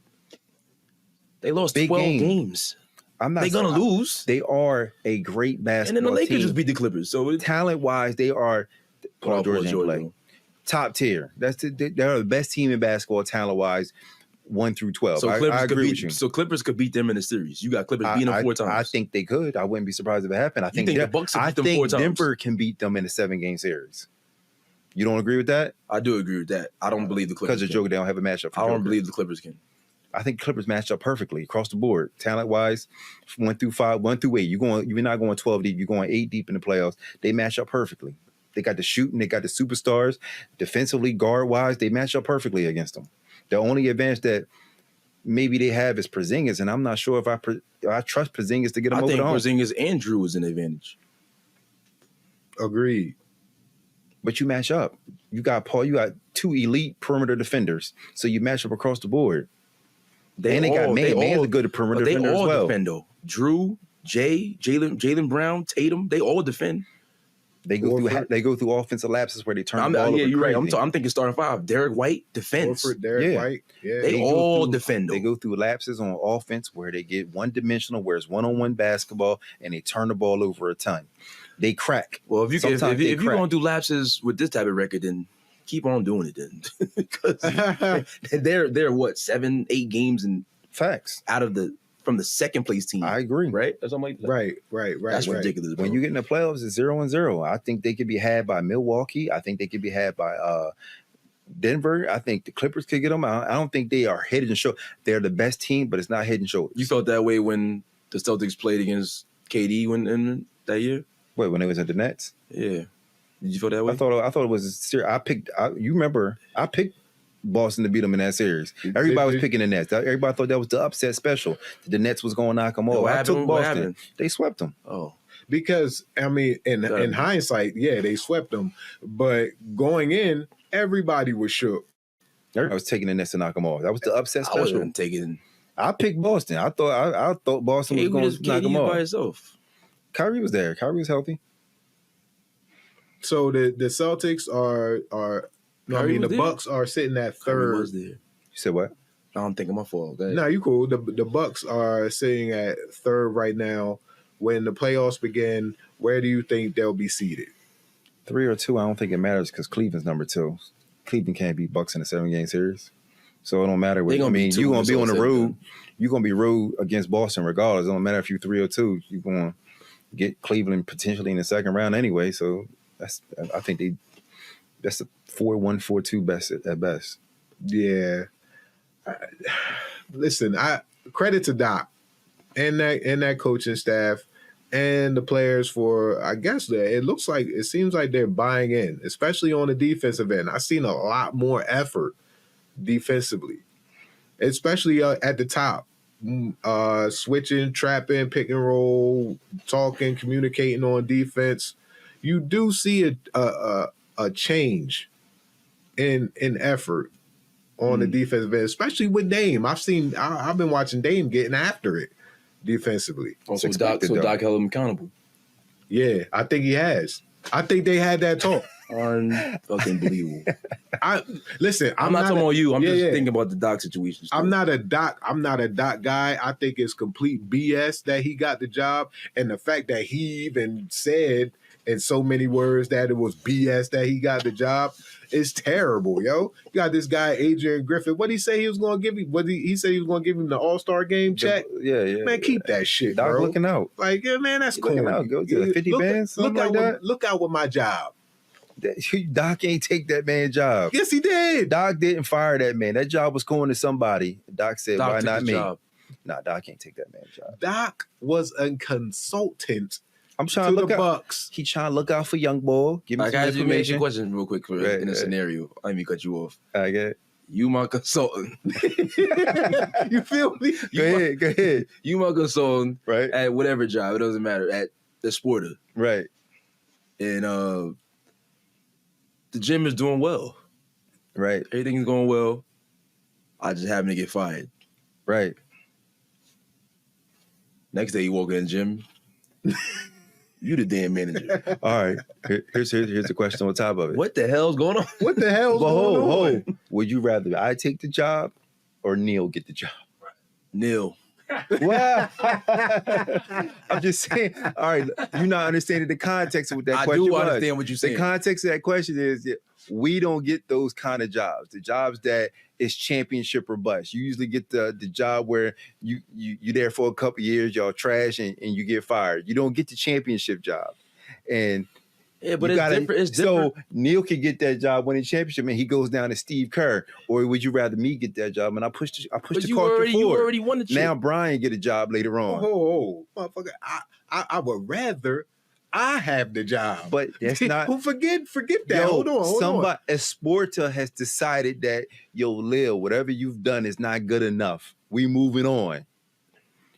They lost 12 games. They're gonna lose. They are a great basketball team. And then the Lakers just beat the Clippers. So talent wise, they are Paul George play. Top tier. They're the best team in basketball talent wise. 1 through 12. So I agree with you. So Clippers could beat them in the series. You got Clippers beating them 4 times. I think they could. I wouldn't be surprised if it happened. I think the Bucks could beat them 4 times. Denver can beat them in a 7-game series. You don't agree with that? I do agree with that. I don't believe the Clippers. Because of Joker, they don't have a matchup. I don't believe the Clippers can. I think Clippers match up perfectly across the board, talent wise, 1 through 5, 1 through 8. You're not going 12 deep. You're going 8 deep in the playoffs. They match up perfectly. They got the shooting. They got the superstars. Defensively, guard wise, they match up perfectly against them. The only advantage that maybe they have is Porzingis, and I'm not sure if I trust Porzingis to get them over the hump. I think Porzingis and Drew is an advantage. Agreed. But you match up. You got 2 elite perimeter defenders, so you match up across the board. They got Man's a good perimeter defender as well. They all defend though. Drew, Jay, Jaylen Brown, Tatum, they all defend. They go through offensive lapses where they turn the ball over. Yeah, you're right. I'm thinking starting 5. Derek White, defense. White. Yeah. They all defend. They go through lapses on offense where they get one-dimensional, where it's one-on-one basketball, and they turn the ball over a ton. They crack. Well, if you're going through lapses with this type of record, then keep on doing it then. Because they're what, 7-8 games and facts out of from the second place team. I agree. Right? Or something like that. Right. That's ridiculous. Bro. When you get in the playoffs, it's 0-0. I think they could be had by Milwaukee. I think they could be had by Denver. I think the Clippers could get them out. I don't think they are head and shoulders. They're the best team, but it's not head and shoulders. You felt that way when the Celtics played against KD in that year? Wait, when they was at the Nets? Yeah. Did you feel that way? I thought it was serious. You remember, I picked Boston to beat them in that series. Everybody was picking the Nets. Everybody thought that was the upset special. The Nets was going to knock them off. I took Boston. They swept them. Oh. Because, I mean, in hindsight, yeah, they swept them. But going in, everybody was shook. Everybody was taking the Nets to knock them off. That was the upset special. I wasn't taking. I picked Boston. I thought Boston was going to knock them off. By himself. Kyrie was there. Kyrie was healthy. So the Celtics are the Bucks are sitting at third. Was there. You said what? I don't think I'm my fault. No, you cool. The Bucks are sitting at third right now. When the playoffs begin, where do you think they'll be seated? 3 or 2. I don't think it matters because Cleveland's number 2. Cleveland can't beat Bucks in a 7-game series, so it don't matter. You're gonna be on the road. You're gonna be road against Boston regardless. It don't matter if you're 3 or 2. You're gonna get Cleveland potentially in the second round anyway. So I think that's a 4-1, 4-2 best at best. Yeah. Listen, I credit to Doc and that coaching staff and the players for, I guess it seems like they're buying in, especially on the defensive end. I've seen a lot more effort defensively, especially at the top, switching, trapping, pick and roll, talking, communicating on defense. You do see a change in effort on the defensive end, especially with Dame. I've been watching Dame getting after it defensively. So Doc held him accountable. Yeah, I think he has. I think they had that talk. Fucking believable. I'm not talking about you. I'm just thinking about the Doc situation. I'm not a Doc guy. I think it's complete BS that he got the job, and the fact that he even said in so many words that it was BS that he got the job is terrible, yo. You got this guy Adrian Griffin. What did he say he was going to give him? He said he was going to give him the All-Star game check? Yeah. Man, keep that shit, Doc bro. looking out. Like, yeah, man, that's cool. Go to the 50 bands, something like that. Look out with my job. Doc ain't take that man's job. Yes, he did. Doc didn't fire that man. That job was going to somebody. Doc said, why not me? Job. Nah, Doc can't take that man's job. Doc was a consultant I'm trying to look the out. Bucks. He trying to look out for young boy. Give me some Guys, you make your information. question real quick in a scenario. I didn't mean to cut you off. I get it. You my consultant. You feel me? Go ahead. You my consultant Right. at whatever job. It doesn't matter. At the Sporter. Right. And the gym is doing well. Right. Everything's going well. I just happen to get fired. Right. Next day you walk in the gym. You the damn manager. All right. Here's the question on top of it. What the hell's going on? What the hell's going on? Would you rather I take the job or Neil get the job? Neil. Well, I'm just saying. All right, you're not understanding the context of what that question was. I do understand what you're saying. The context of that question is that we don't get those kind of jobs. The jobs that is championship or bust. You usually get the job where you there for a couple of years, y'all trash, and you get fired. You don't get the championship job. And yeah, but it's different. It's different. So Neil can get that job winning championship, and he goes down to Steve Kerr. Or would you rather me get that job? And I push the culture forward. You already won the chip. Now Brian get a job later on. Oh, motherfucker! I would rather I have the job, but that's not. Who forget that? Hold on. Esporta has decided that Lil, whatever you've done is not good enough. We moving on.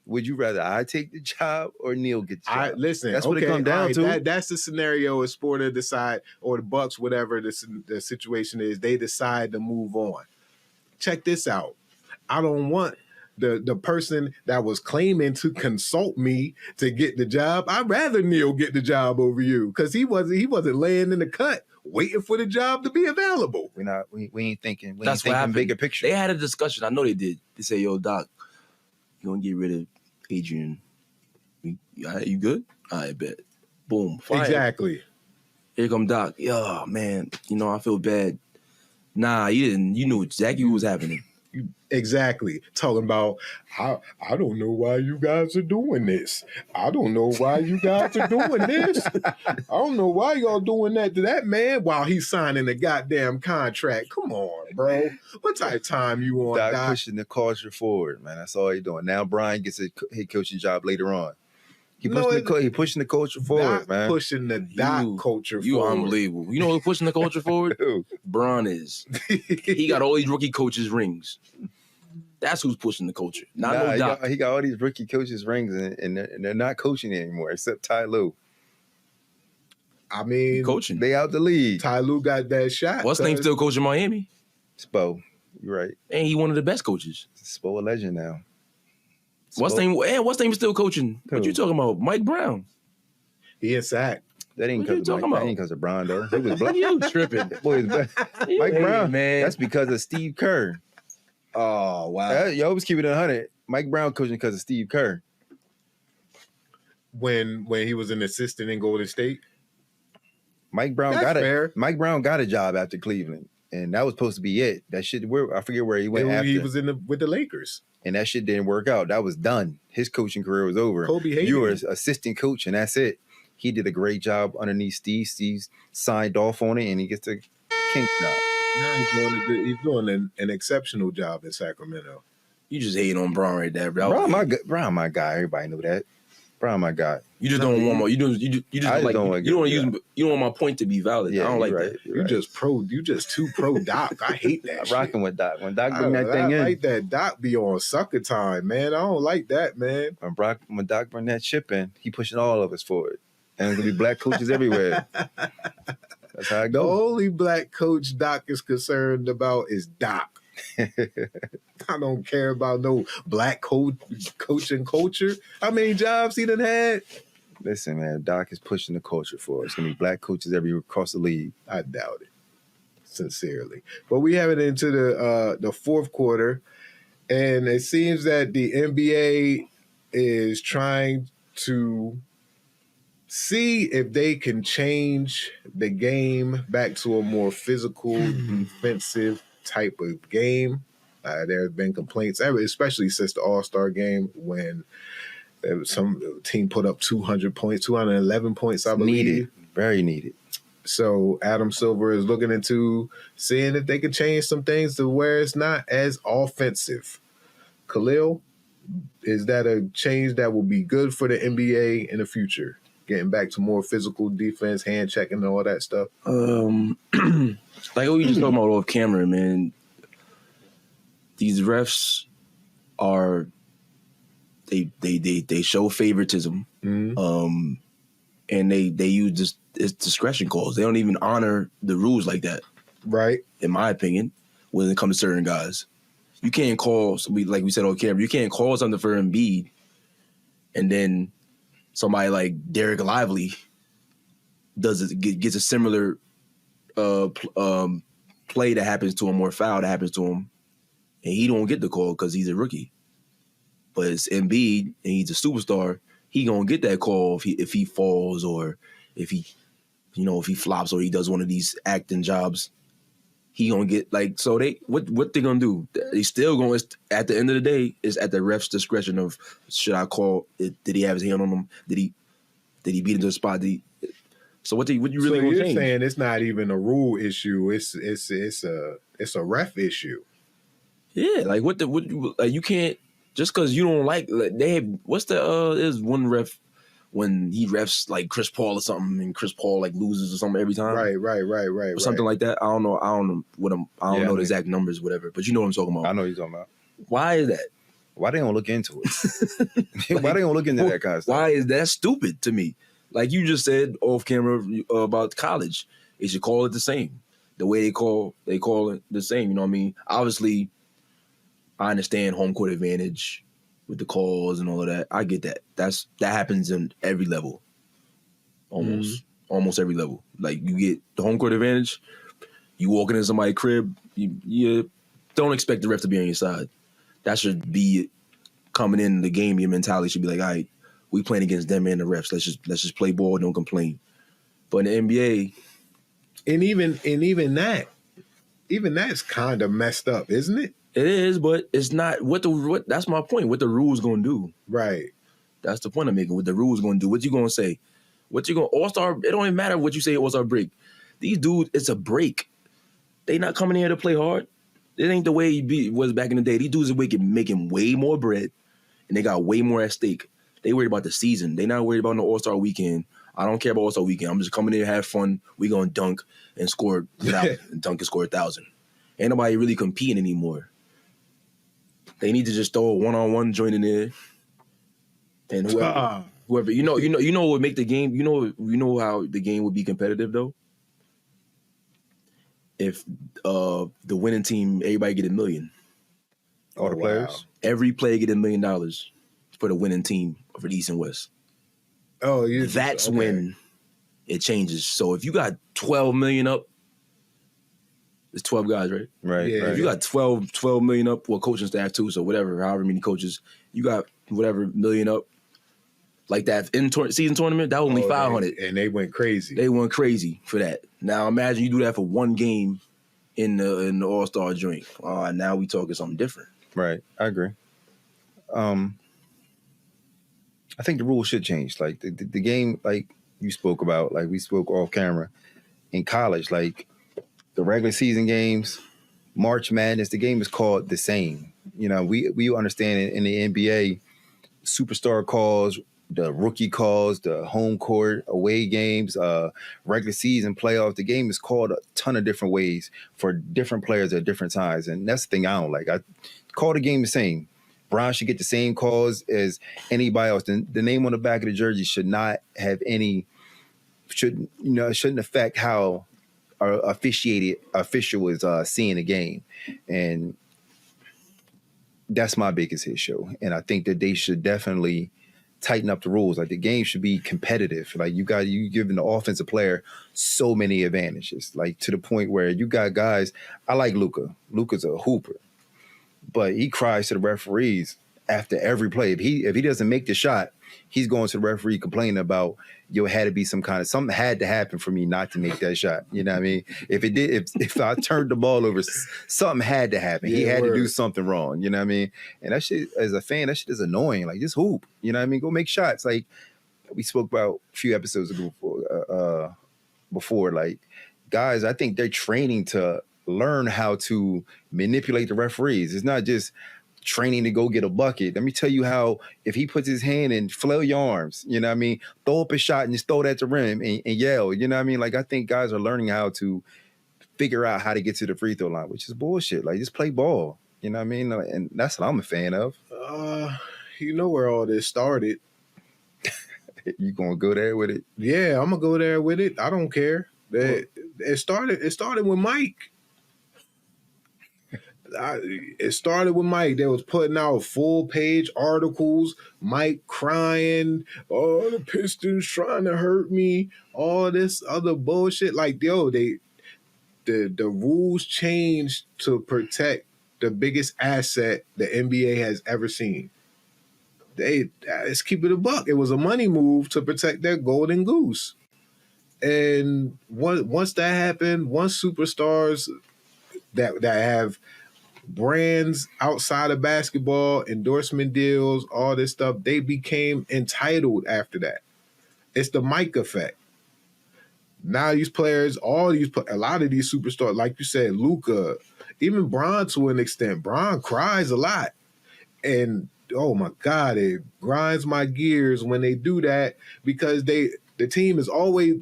Would you rather I take the job or Neil get the job? Listen, that's what it comes down to. That's the scenario. Esporta decide, or the Bucks, whatever the situation is, they decide to move on. Check this out. I don't want the person that was claiming to consult me to get the job. I'd rather Neil get the job over you because he wasn't laying in the cut waiting for the job to be available. We ain't thinking. That's what happened. Bigger picture. They had a discussion. I know they did. They say, "Yo, Doc, you gonna get rid of Adrian? You good? I bet." Boom. Fire. Exactly. Here come Doc. Yo, man. I feel bad. Nah, you didn't. You knew exactly what was happening. Exactly. Talking about, I don't know why you guys are doing this. I don't know why you guys are doing this. I don't know why y'all doing that to that man while he's signing the goddamn contract. Come on, bro. What type of time you on, Doc? Pushing the culture forward, man. That's all he's doing. Now Brian gets a head coaching job later on. He pushing the culture forward, man. Pushing the Doc culture forward. You unbelievable. You know who's pushing the culture forward? Bron is. He got all these rookie coaches' rings. That's who's pushing the culture. No Doc. He got all these rookie coaches' rings, and they're not coaching anymore, except Ty Lue. I mean, coaching. They out the league. Ty Lue got that shot. What's name still coaching Miami? Spo. You're right. And he one of the best coaches. Spo a legend now. What's name still coaching? What you talking about? Mike Brown. He in sack. That ain't because of Brown though. He was black. You tripping. Mike Brown, man. That's because of Steve Kerr. Oh, wow. You always keep it 100. Mike Brown coaching because of Steve Kerr. When he was an assistant in Golden State? Mike Brown Mike Brown got a job after Cleveland. And that was supposed to be it. That shit, I forget where he went after. He was with the Lakers. And that shit didn't work out. That was done. His coaching career was over. Kobe hated You were him. assistant coach, and that's it. He did a great job underneath Steve. Steve signed off on it, and he gets to kink Doc. Now he's doing an exceptional job in Sacramento. You just hating on Bron right there, bro. Brian, my guy. Everybody knew that. Brian, my guy. You just don't want my. You don't want my point to be valid. Yeah, I don't like right, that. You just too pro Doc. I hate that. I'm shit. rocking with Doc. When Doc bring that thing in, like that Doc be on sucker time, man. I don't like that, man. when Doc bring that chip in, he pushing all of us forward, and there's gonna be black coaches everywhere. That's how it The goes. only black coach Doc is concerned about is Doc. I don't care about no black coaching culture. How many jobs he done had? Listen, man, Doc is pushing the culture for us. It's gonna be black coaches everywhere across the league. I doubt it, sincerely. But we have it into the fourth quarter, and it seems that the NBA is trying to see if they can change the game back to a more physical, defensive type of game. There have been complaints, especially since the All-Star game, when some team put up 200 points, 211 points, I believe. Needed, very needed. So Adam Silver is looking into seeing if they can change some things to where it's not as offensive. Kahlil, is that a change that will be good for the NBA in the future? Getting back to more physical defense, hand checking, and all that stuff. Like what we just talking about off camera, man. These refs are they show favoritism, Mm-hmm. and they use this discretion calls. They don't even honor the rules like that, Right. in my opinion. When it comes to certain guys, you can't call like we said on camera. You can't call something for Embiid, and then somebody like Derek Lively gets a similar play that happens to him or foul that happens to him, and he don't get the call because he's a rookie. But it's Embiid and he's a superstar. He gonna get that call if he falls or if he flops or he does one of these acting jobs. He gonna get so they what they gonna do? They still gonna, at the end of the day, is at the ref's discretion of should I call it? Did he have his hand on him? Did he beat him to the spot? So what you really So gonna you're change? saying it's not even a rule issue. It's a ref issue. Yeah, like you can't just because you don't like they have there's one ref when he refs like Chris Paul or something and Chris Paul like loses or something every time. Right. Or something like that. I don't know the exact numbers, whatever. But you know what I'm talking about. I know what you're talking about. Why is that? Why they don't look into it? Why they don't look into that kind of stuff? Why is that stupid to me? Like you just said off camera about college, they should call it the same. The way they call it the same. You know what I mean? Obviously, I understand home court advantage with the calls and all of that. I get that. That happens in every level. Almost every level. Like you get the home court advantage. You walking in somebody's crib, you don't expect the ref to be on your side. That should be coming in the game. Your mentality should be like, all right, we playing against them and the refs. Let's just play ball. Don't complain. But in the NBA, and even that's kind of messed up, isn't it? it is, but it's not. That's my point. What the rules gonna do? Right. That's the point I'm making. What the rules gonna do? What you gonna say? What you gonna All-Star? It don't even matter what you say. All-Star break. These dudes, it's a break. They not coming here to play hard. It ain't the way it was back in the day. These dudes are making way more bread, and they got way more at stake. They worried about the season. They not worried about no All-Star weekend. I don't care about All-Star weekend. I'm just coming in, have fun. We gonna dunk and score and dunk and score 1,000. Ain't nobody really competing anymore. They need to just throw a one-on-one joint in there, and whoever you know what would make the game. You know how the game would be competitive though. If the winning team, everybody get $1 million. All the players, every player get $1 million for the winning team for the East and West. Oh, that's when it changes. So if you got 12 million up, it's 12 guys, right? right? Yeah. Right. If you got 12 million up, well, coaching staff too. So whatever, however many coaches, you got whatever million up. Like that in season tournament, that was only 500. And they went crazy. They went crazy for that. Now imagine you do that for one game in the All-Star joint. Now we talking something different. Right, I agree. I think the rules should change. Like the game, like you spoke about, like we spoke off camera in college. Like the regular season games, March Madness, the game is called the same. You know, we understand in the NBA, superstar calls, the rookie calls, the home court, away games, regular season playoffs. The game is called a ton of different ways for different players at different times. And that's the thing I don't like. I call the game the same. Bron should get the same calls as anybody else. The name on the back of the jersey should not have it shouldn't affect how our official is seeing the game. And that's my biggest issue. And I think that they should definitely tighten up the rules. Like the game should be competitive. Like you giving the offensive player so many advantages. Like to the point where you got guys. I like Luka. Luka's a hooper, but he cries to the referees after every play. If he doesn't make the shot, he's going to the referee complaining about had to be something had to happen for me not to make that shot. You know what I mean? If I turned the ball over, something had to happen. He had to do something wrong. You know what I mean? And that shit, as a fan, that shit is annoying. Like just hoop. You know what I mean? Go make shots. Like we spoke about a few episodes ago before. Like guys, I think they're training to learn how to manipulate the referees. It's not just training to go get a bucket. Let me tell you how, if he puts his hand and flail your arms, you know what I mean? Throw up a shot and just throw it at the rim and yell, you know what I mean? Like, I think guys are learning how to figure out how to get to the free throw line, which is bullshit. Like, just play ball, you know what I mean? And that's what I'm a fan of. You know where all this started. You gonna go there with it? Yeah, I'm gonna go there with it. I don't care. It started with Mike. It started with Mike. They was putting out full page articles, Mike crying, oh, the Pistons trying to hurt me, all this other bullshit. Like, yo, the rules changed to protect the biggest asset the NBA has ever seen. Let's keep it a buck. It was a money move to protect their golden goose. And once that happened, once superstars that have brands outside of basketball, endorsement deals, all this stuff, they became entitled after that. It's the Mike effect. Now these players, a lot of these superstars, like you said, Luka, even Bron to an extent. Bron cries a lot. And oh my God, it grinds my gears when they do that because the other team is always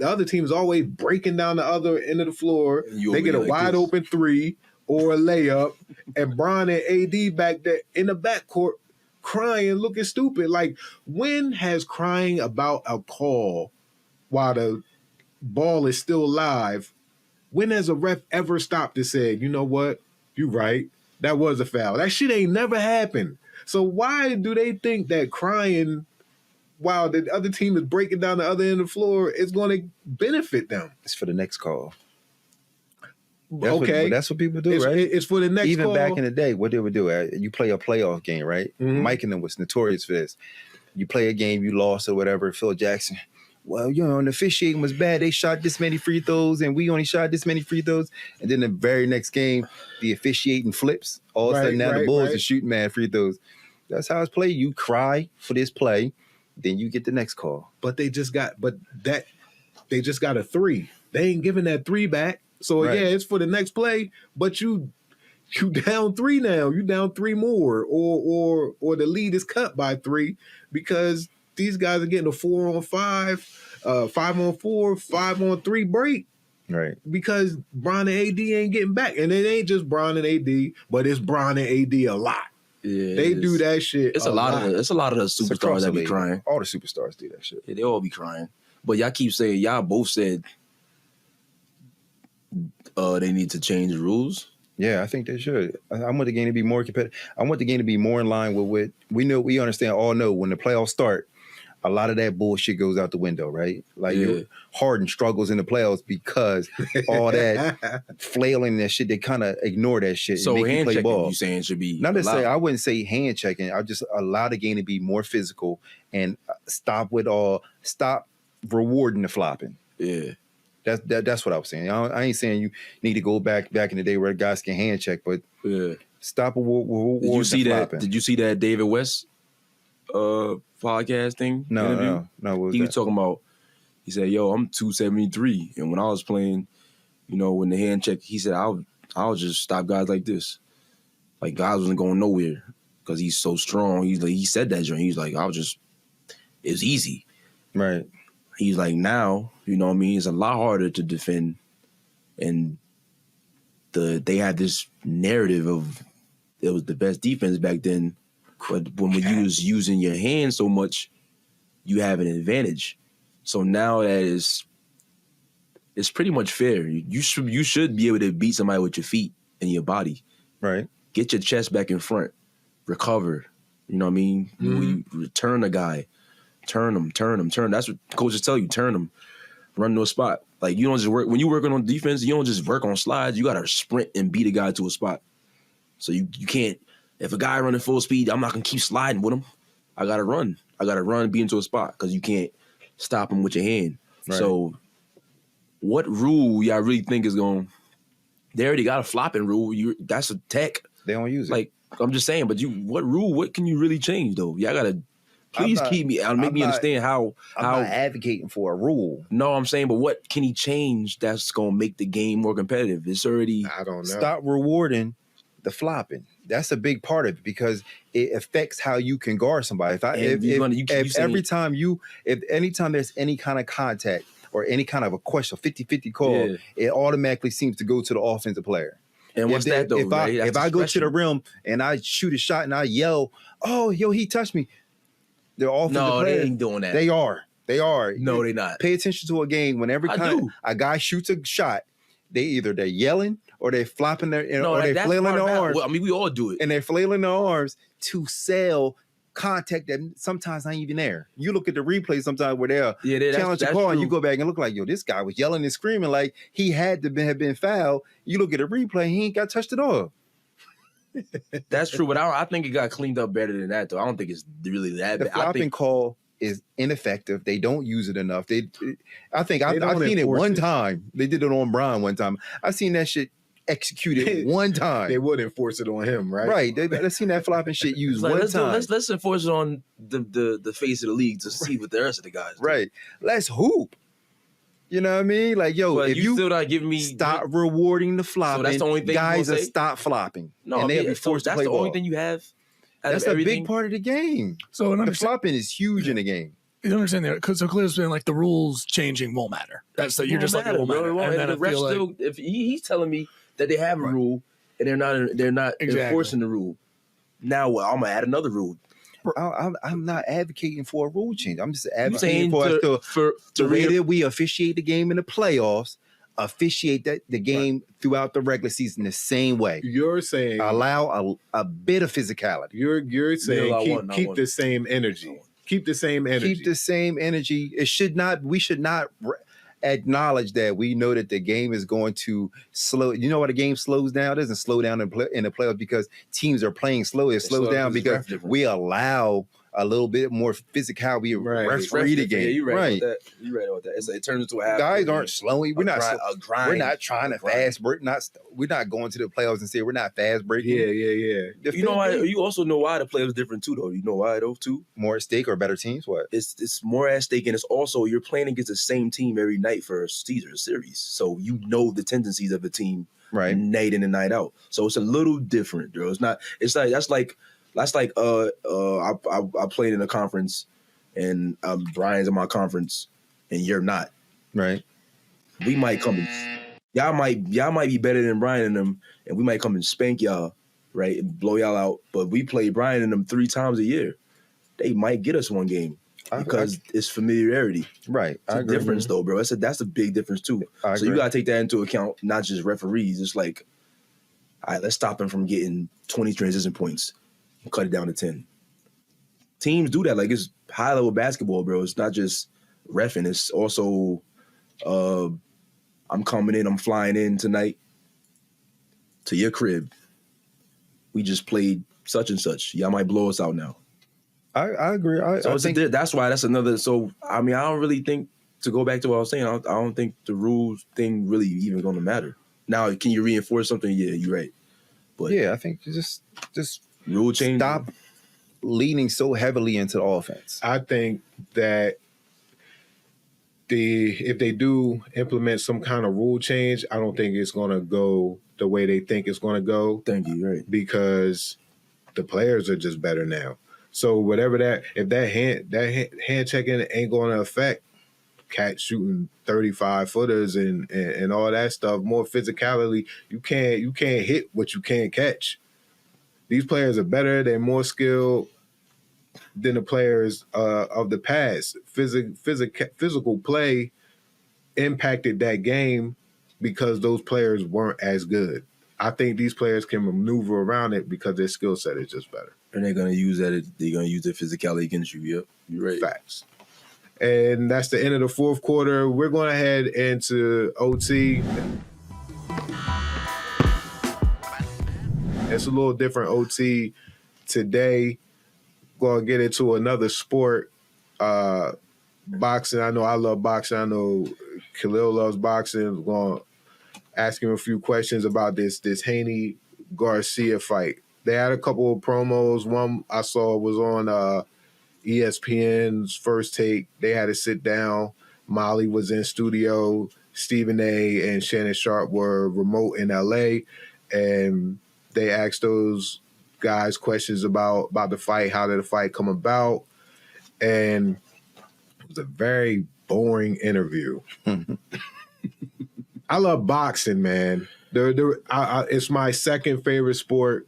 breaking down the other end of the floor. They get a wide open three or a layup, and Bron and AD back there in the backcourt crying, looking stupid. Like, when has crying about a call while the ball is still live, when has a ref ever stopped and said, you know what, you right, that was a foul? That shit ain't never happened. So why do they think that crying while the other team is breaking down the other end of the floor is going to benefit them? It's for the next call. That's what people do, right? It's for the next Even call. Back in the day, what they would do, you play a playoff game, right? Mm-hmm. Mike and them was notorious for this. You play a game, you lost or whatever, Phil Jackson, well, you know, the officiating was bad. They shot this many free throws and we only shot this many free throws. And then the very next game, the officiating flips. All of a sudden now the Bulls are shooting mad free throws. That's how it's played. You cry for this play, then you get the next call. But they just got a three. They ain't giving that three back. So yeah, it's for the next play, but you down three now. You down three more, or the lead is cut by three because these guys are getting a 4-on-5, 5-on-4, 5-on-3 break. Right. Because Bron and AD ain't getting back. And it ain't just Bron and AD, but it's Bron and AD a lot. Yeah, they do that shit. It's a lot of the superstars that be crying. All the superstars do that shit. Yeah, they all be crying. But y'all keep saying, y'all both said they need to change the rules. Yeah, I think they should. I want the game to be more competitive. I want the game to be more in line with what we understand, all know when the playoffs start, a lot of that bullshit goes out the window, right? Like Harden struggles in the playoffs because all that flailing and that shit, they kind of ignore that shit. So hand checking, you saying should be not to say I wouldn't say hand checking. I just allow the game to be more physical and stop rewarding the flopping. Yeah. That's what I was saying. I ain't saying you need to go back in the day where guys can hand check, but stop rewarding the flopping. Did you see that David West podcast thing? No. He was talking about, he said, yo, I'm 273. And when I was playing, You know, when the hand check, he said, I'll just stop guys like this. Like, guys wasn't going nowhere because he's so strong. He's like, he said that, John. He's like, it's easy. Right. He's like, now, you know what I mean? It's a lot harder to defend. And they had this narrative of it was the best defense back then. But when you was using your hands so much, you have an advantage. So now that it's pretty much fair. You should be able to beat somebody with your feet and your body. Right. Get your chest back in front. Recover. You know what I mean? Mm-hmm. You turn a guy. Turn him. That's what coaches tell you. Turn him. Run to a spot. Like, you don't just work. When you're working on defense, you don't just work on slides. You got to sprint and beat a guy to a spot. So you can't. If a guy running full speed, I'm not going to keep sliding with him. I got to run. Be into a spot because you can't stop him with your hand. Right. So what rule y'all really think is going? They already got a flopping rule. That's a tech. They don't use it. Like, I'm just saying, but what can you really change though? Y'all got to please keep me. Make me understand how. I'm not advocating for a rule. No, I'm saying, but what can he change that's going to make the game more competitive? It's already. I don't know. Stop rewarding the flopping. That's a big part of it because it affects how you can guard somebody. Anytime there's any kind of contact or any kind of a question, 50-50 call, it automatically seems to go to the offensive player. And what's that though? If I go to the rim and I shoot a shot and I yell, "Oh, yo, he touched me," the offensive player, they ain't doing that. They are. No, they're not. Pay attention to a game. Whenever a guy shoots a shot, they're yelling or they're flopping or they're flailing their arms. Well, I mean, we all do it. And they're flailing their arms to sell contact that sometimes not even there. You look at the replay sometimes where they're challenge the call and you go back and look like, yo, this guy was yelling and screaming like he had to have been fouled. You look at the replay, he ain't got touched at all. That's true, but I think it got cleaned up better than that, though. I don't think it's really that bad. The flopping call is ineffective. They don't use it enough. I've seen it one time. They did it on Brian one time. I've seen that shit executed one time. They would enforce it on him, right? Right. I've seen that flopping shit used one time. Let's enforce it on the face of the league to see what the rest of the guys do. Right. Let's hoop. You know what I mean? Like, yo, but if you still not giving me stop rewarding the flopping, so that's the only thing guys will stop flopping. No, and they'll be forced to play that's the ball. only thing you have. That's a big part of the game. So the flopping is huge in the game. You don't understand there, because so clearly saying like the rules changing won't matter. That's that you're just like it won't matter. And then the ref still, if he's telling me that they have a rule and they're not enforcing the rule. Now, I'm gonna add another rule. I'm not advocating for a rule change. I'm just advocating for the way that we officiate the game in the playoffs, officiate the game throughout the regular season the same way. You're saying allow a bit of physicality. You're saying keep the same energy. Keep the same energy. Keep the same energy. We should not acknowledge that we know that the game is going to slow. You know what a game slows down? It doesn't slow down in the playoffs because teams are playing slow. It slows down because we allow a little bit more physical. We referee the game. Yeah, you're right about that. You're right about that. It turns into a half. Guys aren't slowing. We're not trying to fast break. We're not going to the playoffs and say we're not fast breaking. Yeah. You know why? You also know why the playoffs different too, though. You know why though too? More at stake or better teams? What? It's more at stake, and it's also you're playing against the same team every night for a series, so you know the tendencies of the team night in and night out. So it's a little different, bro. It's not. It's like that's like I played in a conference and Brian's in my conference and you're not. Right. We might come and y'all might be better than Brian and them, and we might come and spank y'all, right, and blow y'all out. But we play Brian and them 3 times a year. They might get us one game because it's familiarity. Right. It's a difference though, bro. That's a big difference too. So you gotta take that into account, not just referees. It's like, all right, let's stop them from getting 20 transition points. Cut it down to 10. Teams do that. Like, it's high level basketball, bro. It's not just reffing. It's also I'm coming in, I'm flying in tonight to your crib. We just played such and such. Y'all might blow us out now. I agree. That's why that's another. So I mean, I don't really think, to go back to what I was saying, I don't think the rules thing really even going to matter. Now, can you reinforce something? Yeah, you're right. But yeah, I think just rule change. Stop leaning so heavily into the offense. I think that if they do implement some kind of rule change, I don't think it's going to go the way they think it's going to go. Thank you. Right. Because the players are just better now. So whatever if that hand checking ain't going to affect cats shooting 35 footers and all that stuff, more physicality, you can't hit what you can't catch. These players are better, they're more skilled than the players of the past. Physical play impacted that game because those players weren't as good. I think these players can maneuver around it because their skill set is just better. And they're going to use that. They're going to use their physicality against you. Yep, you're right. Facts. And that's the end of the fourth quarter. We're going to head into OT. It's a little different OT today. Going to get into another sport. Boxing. I know I love boxing. I know Kahlil loves boxing. We're going to ask him a few questions about this Haney Garcia fight. They had a couple of promos. One I saw was on ESPN's First Take. They had to sit down. Molly was in studio. Stephen A. and Shannon Sharp were remote in LA, and they asked those guys questions about the fight. How did the fight come about? And it was a very boring interview. I love boxing, man. It's my second favorite sport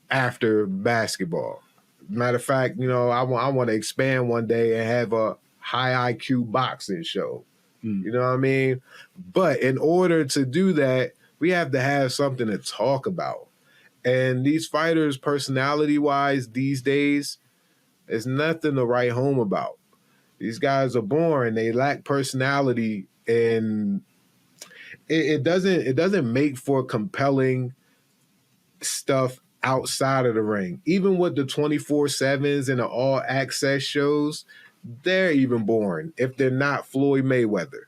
after basketball. Matter of fact, I want to expand one day and have a high IQ boxing show. You know what I mean? But in order to do that, we have to have something to talk about. And these fighters, personality-wise, these days, there's nothing to write home about. These guys are boring. They lack personality, and it doesn't make for compelling stuff outside of the ring. Even with the 24/7s and the all access shows, they're even boring if they're not Floyd Mayweather.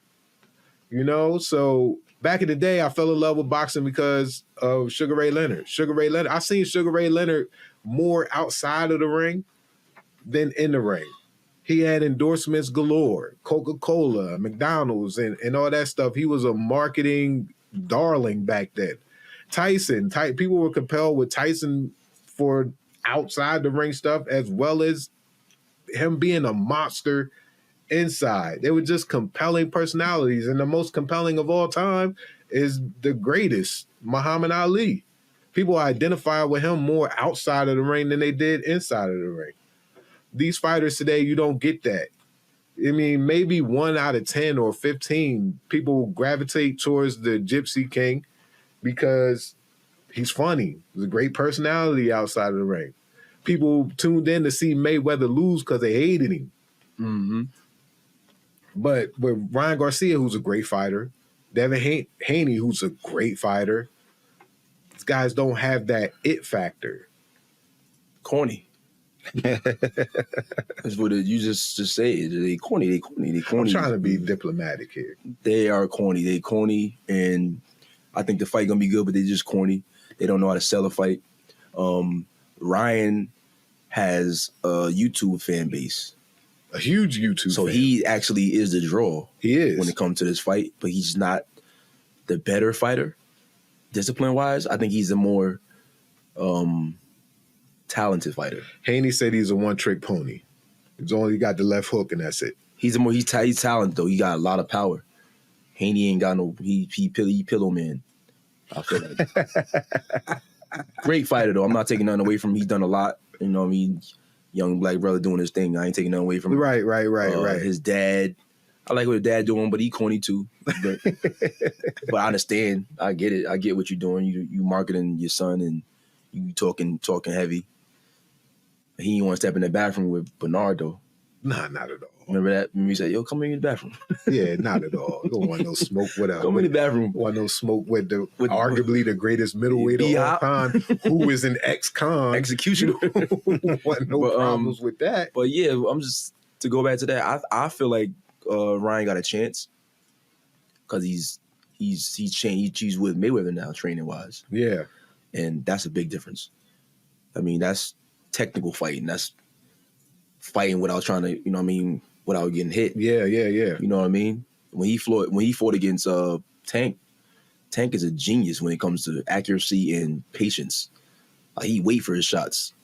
So back in the day, I fell in love with boxing because of Sugar Ray Leonard. I seen Sugar Ray Leonard more outside of the ring than in the ring. He had endorsements galore, Coca-Cola, McDonald's, and all that stuff. He was a marketing darling back then. Tyson, people were compelled with Tyson for outside the ring stuff as well as him being a monster inside. They were just compelling personalities. And the most compelling of all time is the greatest, Muhammad Ali. People identify with him more outside of the ring than they did inside of the ring. These fighters today, you don't get that. I mean, maybe 1 out of 10 or 15 people gravitate towards the Gypsy King because he's funny. He's a great personality outside of the ring. People tuned in to see Mayweather lose because they hated him. Mm-hmm. But with Ryan Garcia, who's a great fighter, Devin Haney, who's a great fighter, these guys don't have that it factor. Corny. That's what you just say. They corny. I'm trying to be diplomatic here. They are corny. They corny, and I think the fight gonna be good, but they just corny. They don't know how to sell a fight. Ryan has a YouTube fan base. A huge YouTube so fan. He actually is the draw. He is. When it comes to this fight, but he's not the better fighter. Discipline-wise, I think he's the more talented fighter. Haney said he's a one-trick pony. He's only got the left hook and that's it. He's talented though. He got a lot of power. Haney ain't got no. He pillow man. I feel like great fighter though. I'm not taking nothing away from him. He's done a lot. You know what I mean? Young black brother doing his thing. I ain't taking nothing away from him. Right. His dad. I like what his dad doing, but he corny too. But I understand. I get it. I get what you're doing. You marketing your son and you talking heavy. He didn't want to step in the bathroom with Bernard though. Nah, not at all. Remember that? Remember you said, "Yo, come in the bathroom." Yeah, not at all. You don't want no smoke with come in the bathroom. Want no smoke with arguably the greatest middleweight of all time, who is an ex-con executioner. Want no problems with that. But yeah, I'm just to go back to that. I feel like Ryan got a chance because he's changed. He's with Mayweather now, training wise. Yeah, and that's a big difference. I mean, that's technical fighting. That's fighting without trying to, without getting hit. Yeah. You know what I mean? When he fought against Tank is a genius when it comes to accuracy and patience. Like he wait for his shots.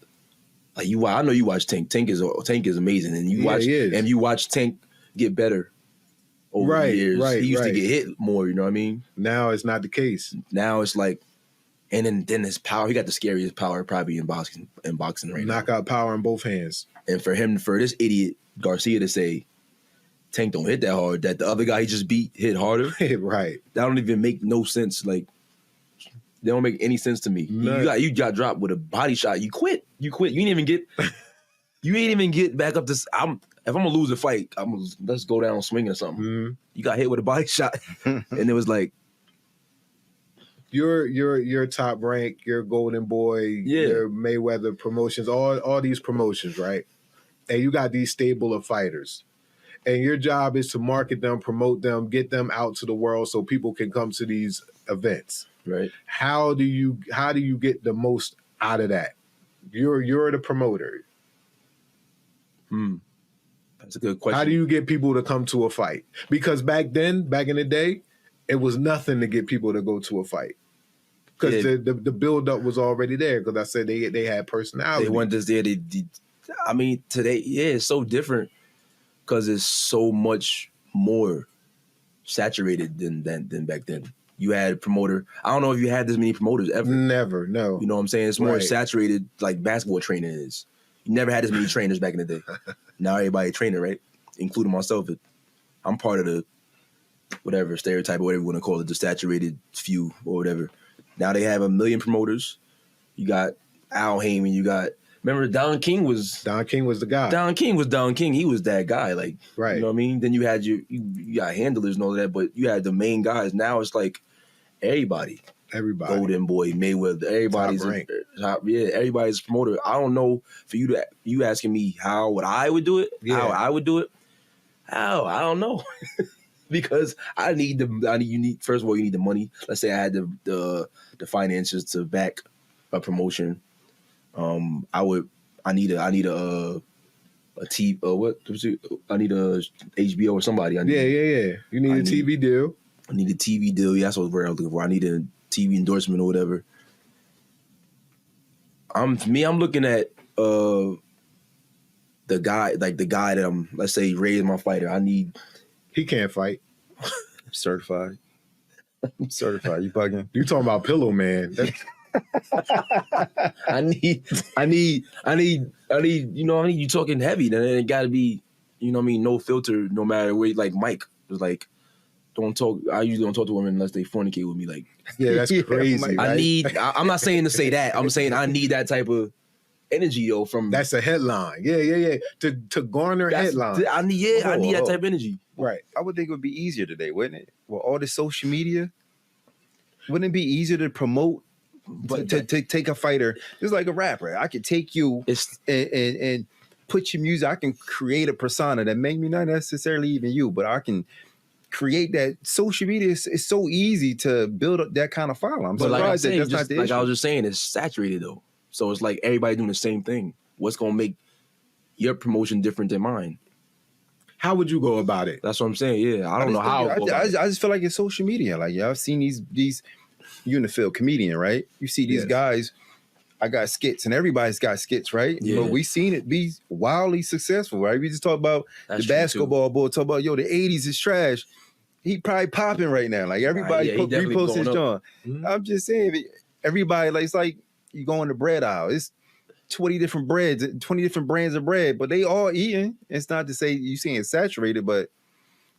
Like I know you watch Tank. Tank is amazing, and you watch Tank get better over the years. He used to get hit more. You know what I mean? Now it's not the case. Now it's like, and then his power. He got the scariest power probably in boxing right now. Knockout power in both hands. And for this idiot Garcia to say Tank don't hit that hard, that the other guy he just beat hit harder, right? That don't even make no sense. Like, they don't make any sense to me. No. You got dropped with a body shot. You quit. You ain't even get back up to. If I'm gonna lose a fight, let's go down swinging or something. Mm-hmm. You got hit with a body shot, and it was like, your Top Rank, your Golden Boy, your Mayweather promotions, all these promotions, right? And you got these stable of fighters, and your job is to market them, promote them, get them out to the world so people can come to these events. Right. How do you get the most out of that? You're the promoter. That's a good question. How do you get people to come to a fight? Because back in the day, it was nothing to get people to go to a fight. Because the build up was already there. Because I said they had personality. They weren't just there. I mean, today, it's so different because it's so much more saturated than back then. You had a promoter. I don't know if you had this many promoters ever. Never, no. You know what I'm saying? It's more saturated like basketball training is. You never had this many trainers back in the day. Now everybody a trainer, right? Including myself. I'm part of the whatever stereotype or whatever you want to call it, the saturated few or whatever. Now they have 1 million promoters. You got Al Heyman. Remember Don King was the guy. Don King was Don King. He was that guy, like, right. You know what I mean? Then you had you got handlers and all of that, but you had the main guys. Now it's like everybody. Golden Boy, Mayweather, everybody's everybody's a promoter. I don't know for you asking me how I would do it. I don't know. Because first of all, you need the money. Let's say I had the finances to back a promotion. I need a HBO or somebody. You need a TV deal. I need a TV deal. Yeah, that's what we're looking for. I need a TV endorsement or whatever. I'm looking at the guy that let's say Ray is my fighter. He can't fight. Certified. You bugging. You talking about Pillow Man. I need you talking heavy. Then it gotta be, no filter, no matter where. Like Mike was like, don't talk. I usually don't talk to women unless they fornicate with me. Like, that's crazy. Right? I'm not saying to say that. I'm saying I need that type of energy, though. That's a headline. Yeah. To garner headlines. I need that type of energy. Right. I would think it would be easier today, wouldn't it? With all this social media, wouldn't it be easier to promote? But to take a fighter, just like a rapper, I could take you and put your music. I can create a persona that may be not necessarily even you, but I can create that. Social media is so easy to build up that kind of following. I'm surprised that's not the issue. Like I was just saying, it's saturated though. So it's like everybody doing the same thing. What's gonna make your promotion different than mine? How would you go about it? That's what I'm saying. Yeah, I don't know how. I just feel like it's social media. Like I've seen these. You in the field, comedian, right? You see these guys. I got skits, and everybody's got skits, right? Yeah. But we seen it be wildly successful, right? We just talk about the basketball boy, talk about the 80s is trash. He probably popping right now. Like everybody repost his John. Mm-hmm. I'm just saying, everybody it's like you go in the bread aisle. It's 20 different breads, 20 different brands of bread, but they all eating. It's not to say you saying it's saturated, but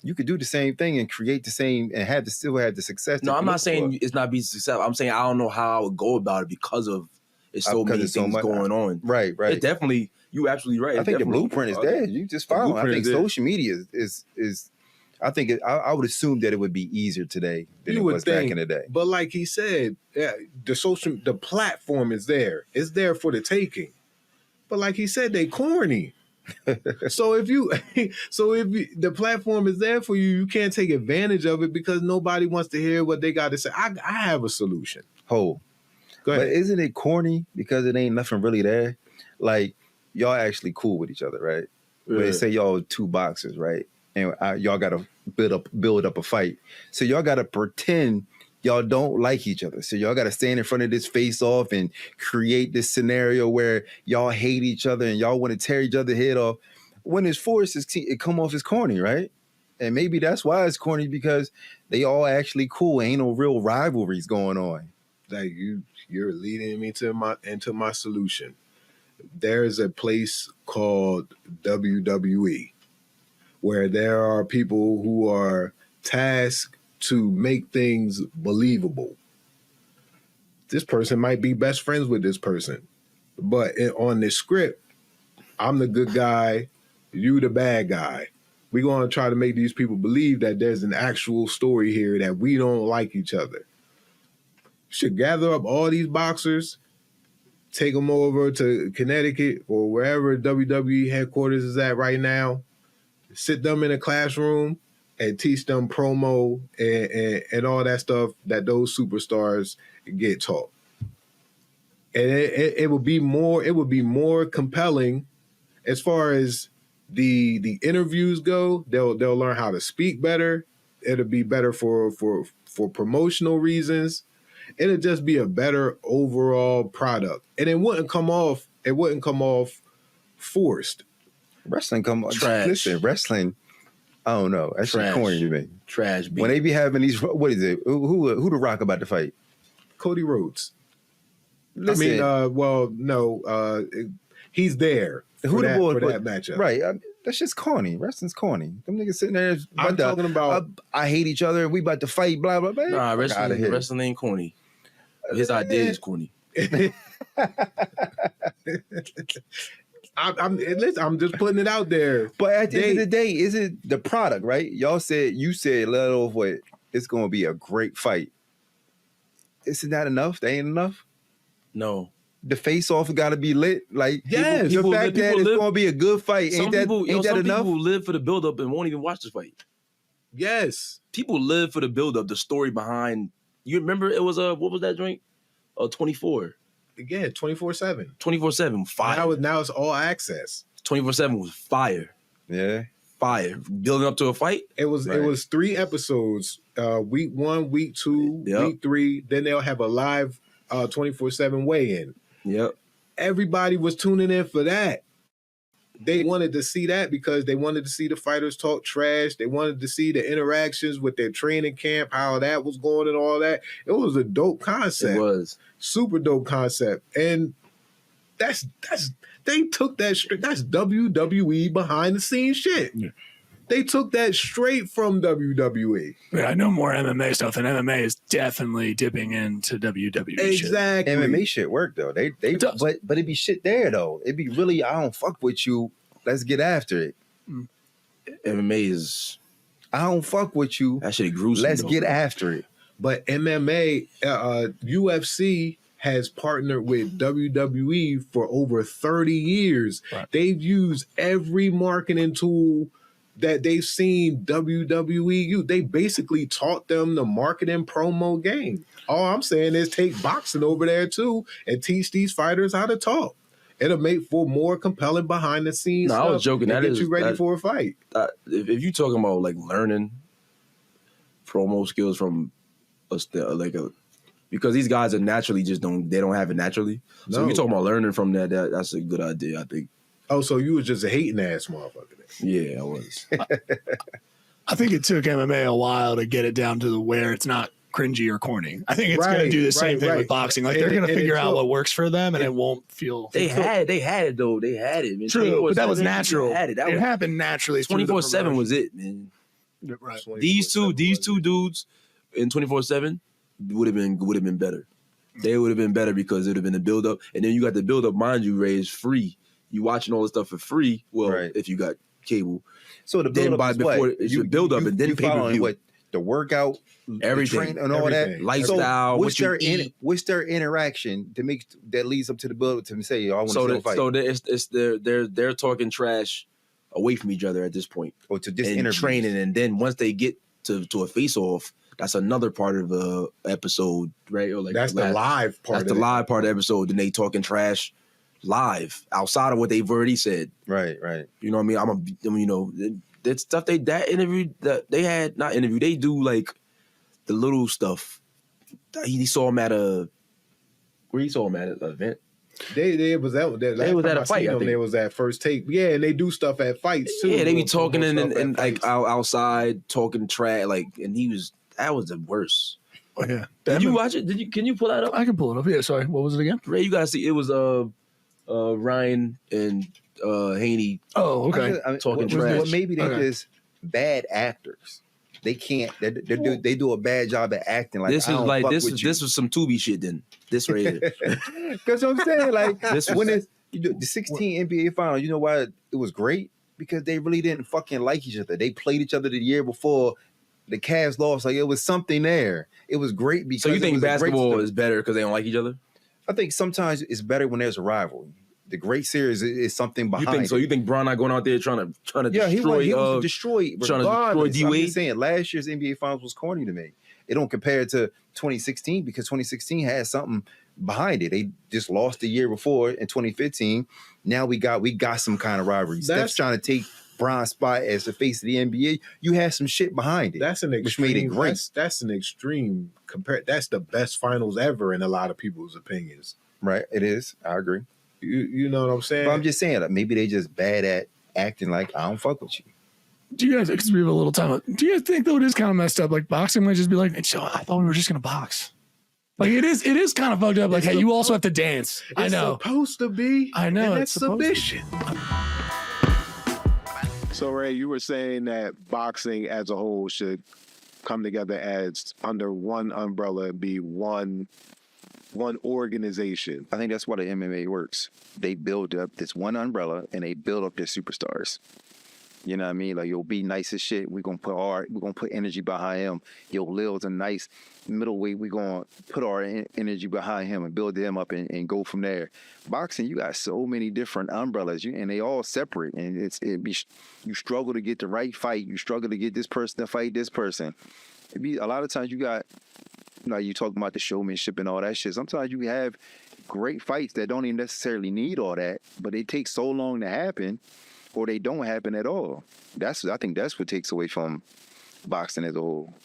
you could do the same thing and create the same and still have the success. No, I'm not saying it's not be successful. I'm saying I don't know how I would go about it because of it's so many things going on. Right. It definitely, you absolutely right. I think the blueprint is there. You just follow. I think social media is. I think I would assume that it would be easier today than it was back in the day. But like he said, the platform is there. It's there for the taking. But like he said, they corny. So if the platform is there for you, you can't take advantage of it because nobody wants to hear what they got to say. I have a solution. Go ahead. But isn't it corny because it ain't nothing really there? Like y'all actually cool with each other, right? Where they say y'all two boxers, right? And y'all got to build up a fight. So y'all got to pretend y'all don't like each other. So y'all got to stand in front of this face off and create this scenario where y'all hate each other and y'all want to tear each other's head off. When it's forced, it come off as corny, right? And maybe that's why it's corny, because they all actually cool. Ain't no real rivalries going on. Like you're leading me into my solution. There's a place called WWE where there are people who are tasked to make things believable. This person might be best friends with this person, but on this script, I'm the good guy, you the bad guy. We're going to try to make these people believe that there's an actual story here, that we don't like each other. You should gather up all these boxers, take them over to Connecticut or wherever WWE headquarters is at right now, sit them in a classroom and teach them promo and all that stuff that those superstars get taught. And it would be more compelling as far as the interviews go. They'll learn how to speak better. It'll be better for promotional reasons. It'll just be a better overall product, and it wouldn't come off forced. Wrestling come on. Trash. Listen, wrestling. I don't know. That's just corny to me. Trash. When they be having these, what is it? Who the Rock about to fight? Cody Rhodes. Listen, he's there for that matchup. Right. That's just corny. Wrestling's corny. Them niggas sitting there. I'm talking about. I hate each other. We about to fight. Blah blah blah. Nah, wrestling ain't corny. His idea is corny. I'm just putting it out there. But at the end of the day, is it the product, right? You said let off what it's going to be a great fight. Isn't that enough? That ain't enough. No. The face off got to be lit. Like, yes, the fact that it's going to be a good fight, ain't that enough? People live for the build up and won't even watch the fight. Yes, people live for the build up, the story behind. You remember it was what was that joint? 24. Again, 24/7. 24/7. Fire. Now it's all access. 24/7 was fire. Yeah, fire. Building up to a fight. It was 3 episodes. Week 1, week 2, week 3. Then they'll have a live 24/7 weigh-in. Yep. Everybody was tuning in for that. They wanted to see that because they wanted to see the fighters talk trash. They wanted to see the interactions with their training camp, how that was going and all that. It was a dope concept. It was. Super dope concept. And they took that straight. That's WWE behind the scenes shit. Yeah. They took that straight from WWE. Yeah, I know more MMA stuff, and MMA is definitely dipping into WWE. Exactly. Shit. MMA shit work though. They but it be shit there though. It be really, I don't fuck with you. Let's get after it. MMA is, I don't fuck with you. That shit gruesome. Let's get after it. But MMA, UFC has partnered with WWE for over 30 years. Right. They've used every marketing tool that they've seen WWE use. They basically taught them the marketing promo game. All I'm saying is take boxing over there too and teach these fighters how to talk. It'll make for more compelling behind the scenes. No, I was joking. That get you ready for a fight. If you're talking about like learning promo skills from because these guys are naturally they don't have it naturally. No. So you're talking about learning from that's a good idea, I think. Oh, so you was just a hating ass motherfucker then. Yeah, I was. I think it took MMA a while to get it down to where it's not cringy or corny. I think it's going to do the same thing with boxing. Like they're going to figure out what works for them, and it won't feel. They had it though. They had it. Man. True, but that was natural. It happened naturally. 24/7 was it, man. Right. These two dudes in 24/7 would have been better. They would have been better because it would have been the build up, and then you got the build up. Mind you, Ray, is free. You watching all this stuff for free. Well, if you got cable. So the build up is what? You build up and then pay per view. What the workout, everything, and all that lifestyle. So what's their interaction that leads up to the build up to say, "I want to fight"? So they're talking trash away from each other at this point, or to just and training, and then once they get to a face off. That's another part of the episode, right? Or that's the live part. That's the live part of the episode. Then they talking trash, live outside of what they've already said. Right. You know what I mean? That stuff that interview that they had, not interview, they do like the little stuff. He saw him at where he saw him at an event. They was at a fight. They was at First Take. Yeah, and they do stuff at fights too. Yeah, they be talking and like outside talking trash. Like, and that was the worst. Oh, yeah. Did you watch it? Can you pull that up? I can pull it up. Yeah, sorry. What was it again? Ray, you gotta see. It was Ryan and Haney. Oh, okay. Talking trash. Well, maybe they're just bad actors. They can't. They do a bad job at acting. Like this was some Tubi shit. Then this right here. Because I'm saying, like, when it's the 16 NBA Finals, you know why it was great? Because they really didn't fucking like each other. They played each other the year before. The Cavs lost. Like, it was something there. It was great because. So you think basketball is better because they don't like each other? I think sometimes it's better when there's a rivalry. The great series is something behind. You think Bron not going out there trying to destroy? He was destroyed. Trying to destroy D Wade. I'm just saying, last year's NBA Finals was corny to me. It don't compare to 2016 because 2016 had something behind it. They just lost the year before in 2015. Now we got some kind of rivalry. Steph's trying to take Bron's spot as the face of the NBA. You had some shit behind it. That's an extreme, which made it great. That's an extreme That's the best finals ever in a lot of people's opinions. Right, it is. I agree. You know what I'm saying? But I'm just saying, like, maybe they just bad at acting like I don't fuck with you. Do you guys, because we have a little time, do you guys think though it is kind of messed up? Like boxing might just be like, I thought we were just gonna box. Like it is kind of fucked up. Like, hey, you also have to dance. I know. It's supposed to be. I know. And it's submission. So Ray, you were saying that boxing as a whole should come together as under one umbrella and be one organization. I think that's why the MMA works. They build up this one umbrella and they build up their superstars. You know what I mean? Like, you'll be nice as shit. We're gonna put energy behind him. Lil's a nice middleweight. We're gonna put our energy behind him and build them up and go from there. Boxing, you got so many different umbrellas, and they all separate. And you struggle to get the right fight. You struggle to get this person to fight this person. A lot of times you got. You talk about the showmanship and all that shit. Sometimes you have great fights that don't even necessarily need all that, but they take so long to happen, or they don't happen at all. I think that's what takes away from boxing as a whole.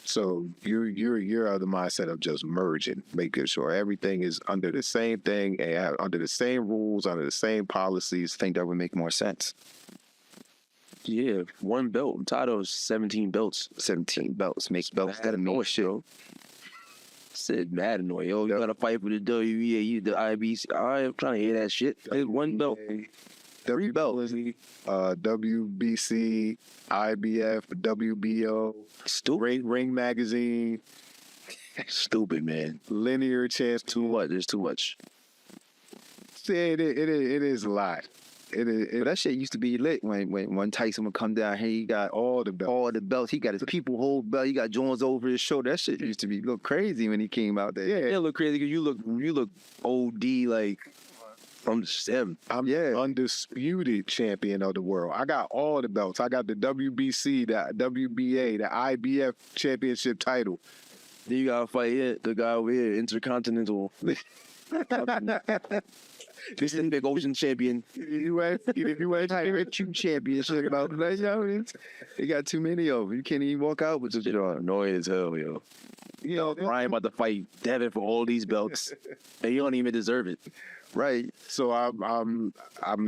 So you're of the mindset of just merging, making sure everything is under the same thing and under the same rules, under the same policies. I think that would make more sense. Yeah, one belt. I'm tired of 17 belts. 17 belts makes belts that annoy shit. Said mad annoying. Yo, you gotta fight for the WBA, the IBC. I'm trying to hear that shit. It's one belt. 3 belts. WBC, IBF, WBO, Stupid. Ring Magazine. Stupid, man. Linear chance. Too much. There's too much. It is a lot. But that shit used to be lit when Tyson would come down here. He got all the belts. He got his people hold belt. He got Jones over his shoulder. That shit used to be look crazy when he came out there. Yeah, it look crazy because you look OD like from the 7. I'm undisputed champion of the world. I got all the belts. I got the WBC, the WBA, the IBF championship title. Then you gotta fight the guy over here, Intercontinental. This is big ocean champion. You went two champions. They got too many of them. You can't even walk out with shit. Annoying as hell, yo. Brian about to fight Devin for all these belts, and you don't even deserve it. Right. So I'm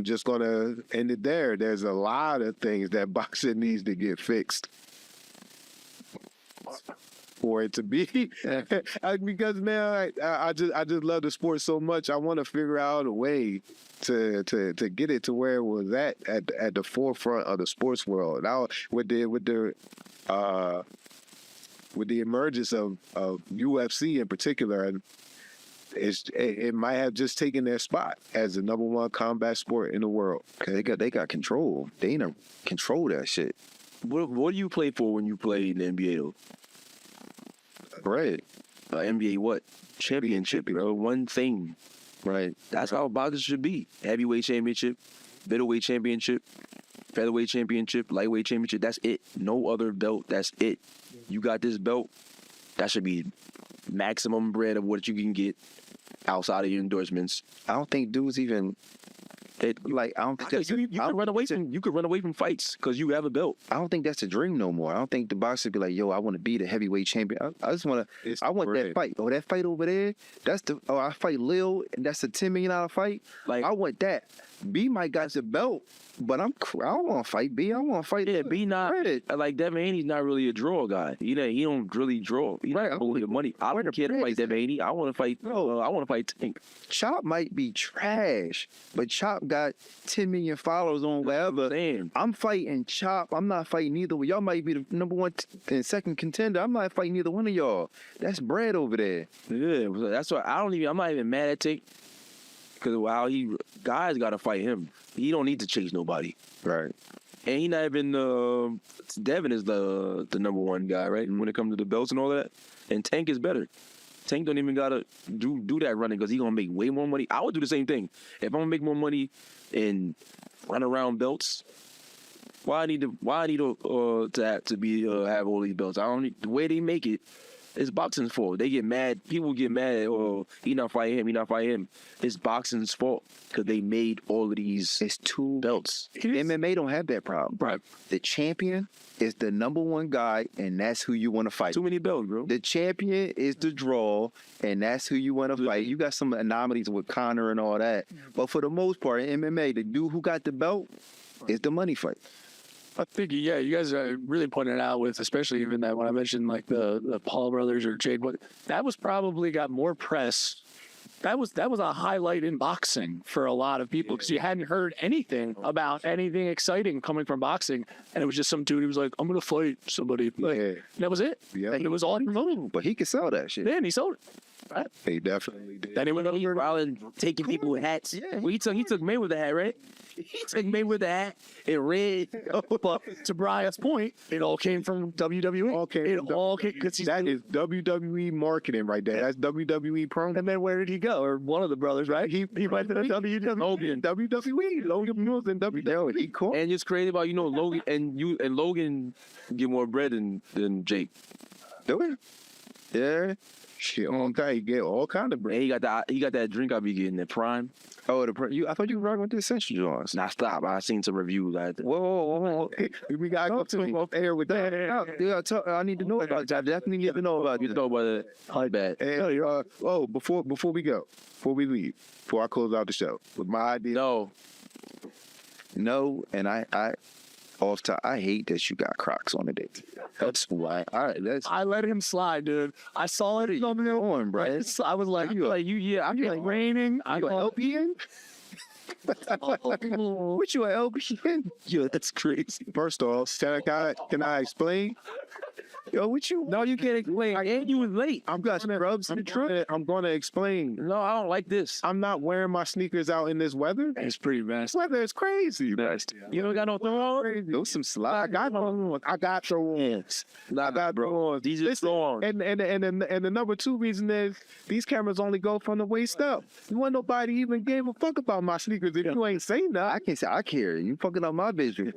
just gonna end it there. There's a lot of things that boxing needs to get fixed for it to be because now I just love the sport so much. I want to figure out a way to get it to where it was at the forefront of the sports world. Now with the emergence of UFC in particular, and it might have just taken their spot as the #1 combat sport in the world. Cause they got control. They control that shit. What do you play for when you play in the NBA though? Right. NBA what? Championship, bro. One thing. Right. That's how boxing should be. Heavyweight championship, middleweight championship, featherweight championship, lightweight championship. That's it. No other belt. That's it. You got this belt. That should be maximum bread of what you can get. outside of your endorsements. I don't think dudes even. I don't think that's You could run away from fights because you have a belt. I don't think that's a dream no more. I don't think the boxer be like, yo, I want to be the heavyweight champion. I just want to. I want that fight. Oh, that fight over there. That's the. Oh, I fight Lil, and that's a $10 million fight. Like I want that. B might got the belt, but I don't want to fight B. I want to fight. Yeah, B not like Devin Haney's not really a draw guy. He don't really draw. He don't only the money. I don't care to fight Devin Haney. I want to fight. No, I want to fight Tank. Chop might be trash, but Chop got 10 million followers on whatever. Damn. I'm fighting Chop. I'm not fighting neither one. Y'all might be the number one and second contender. I'm not fighting neither one of y'all. That's bread over there. Yeah, that's why I'm not even mad at Tank. Because guys got to fight him. He don't need to chase nobody. Right. And he not even, Devin is the number one guy, right? When it comes to the belts and all that. And Tank is better. Tank don't even got to do that running because he going to make way more money. I would do the same thing. If I'm going to make more money and run around belts, why I need to have all these belts? I don't need, the way they make it, it's boxing's fault. They get mad. People get mad. Oh, he not fighting him. It's boxing's fault because they made all of these. It's two belts. MMA don't have that problem. Right. The champion is the number one guy, and that's who you want to fight. Too many belts, bro. The champion is the draw, and that's who you want to fight. You got some anomalies with Conor and all that, but for the most part, in MMA, the dude who got the belt is the money fight. I think, yeah, you guys are really pointing it out with, especially even that when I mentioned like the Paul brothers or Jade, that was probably got more press. That was a highlight in boxing for a lot of people because you hadn't heard anything about anything exciting coming from boxing, and it was just some dude who was like, "I'm gonna fight somebody." Like, that was it. Yeah, like, it was all he promoted. But he could sell that shit. Yeah, and he sold it. Right? He definitely did. Then he went over and taking people with hats. Yeah, well, he took Mayweather hat, right? He took Mayweather hat in red. But to Brian's point, it all came from WWE. All came because that is WWE marketing right there. That's WWE promo. And then where did he go? Or one of the brothers, right? He went to the WWE. Logan was in WWE. He cool. And it's crazy about Logan and Logan get more bread than Jake. Do it? Yeah. Shit, on that, he get all kind of bread. And he got that drink I be getting at Prime. Oh, I thought you were rocking with the Essential Joints. Nah, stop. I seen some reviews like that. Whoa. We gotta go to him off air with that. Yeah, I need to know about it. I definitely need to know about it. You know about it. How bad. And, before we leave, before I close out the show, with my idea. No, and I off top, I hate that you got Crocs on today. That's why. All right, I let him slide, dude. I saw it on the on, bro. I was like, I'm like raining. I go LPN. What you at LPN? Yo, that's crazy. First off, can I explain? Yo, what you? No, you can't explain. And you was late. I'm going to explain. No, I don't like this. I'm not wearing my sneakers out in this weather. It's pretty nasty. Weather is crazy. Nasty. You don't got no throw-ons? Those some slides. I got throw-ons. I got throw-ons. These are throw-ons. And the number two reason is these cameras only go from the waist up. You want nobody even gave a fuck about my sneakers if you ain't saying that. I can't say I care. You fucking up my visual.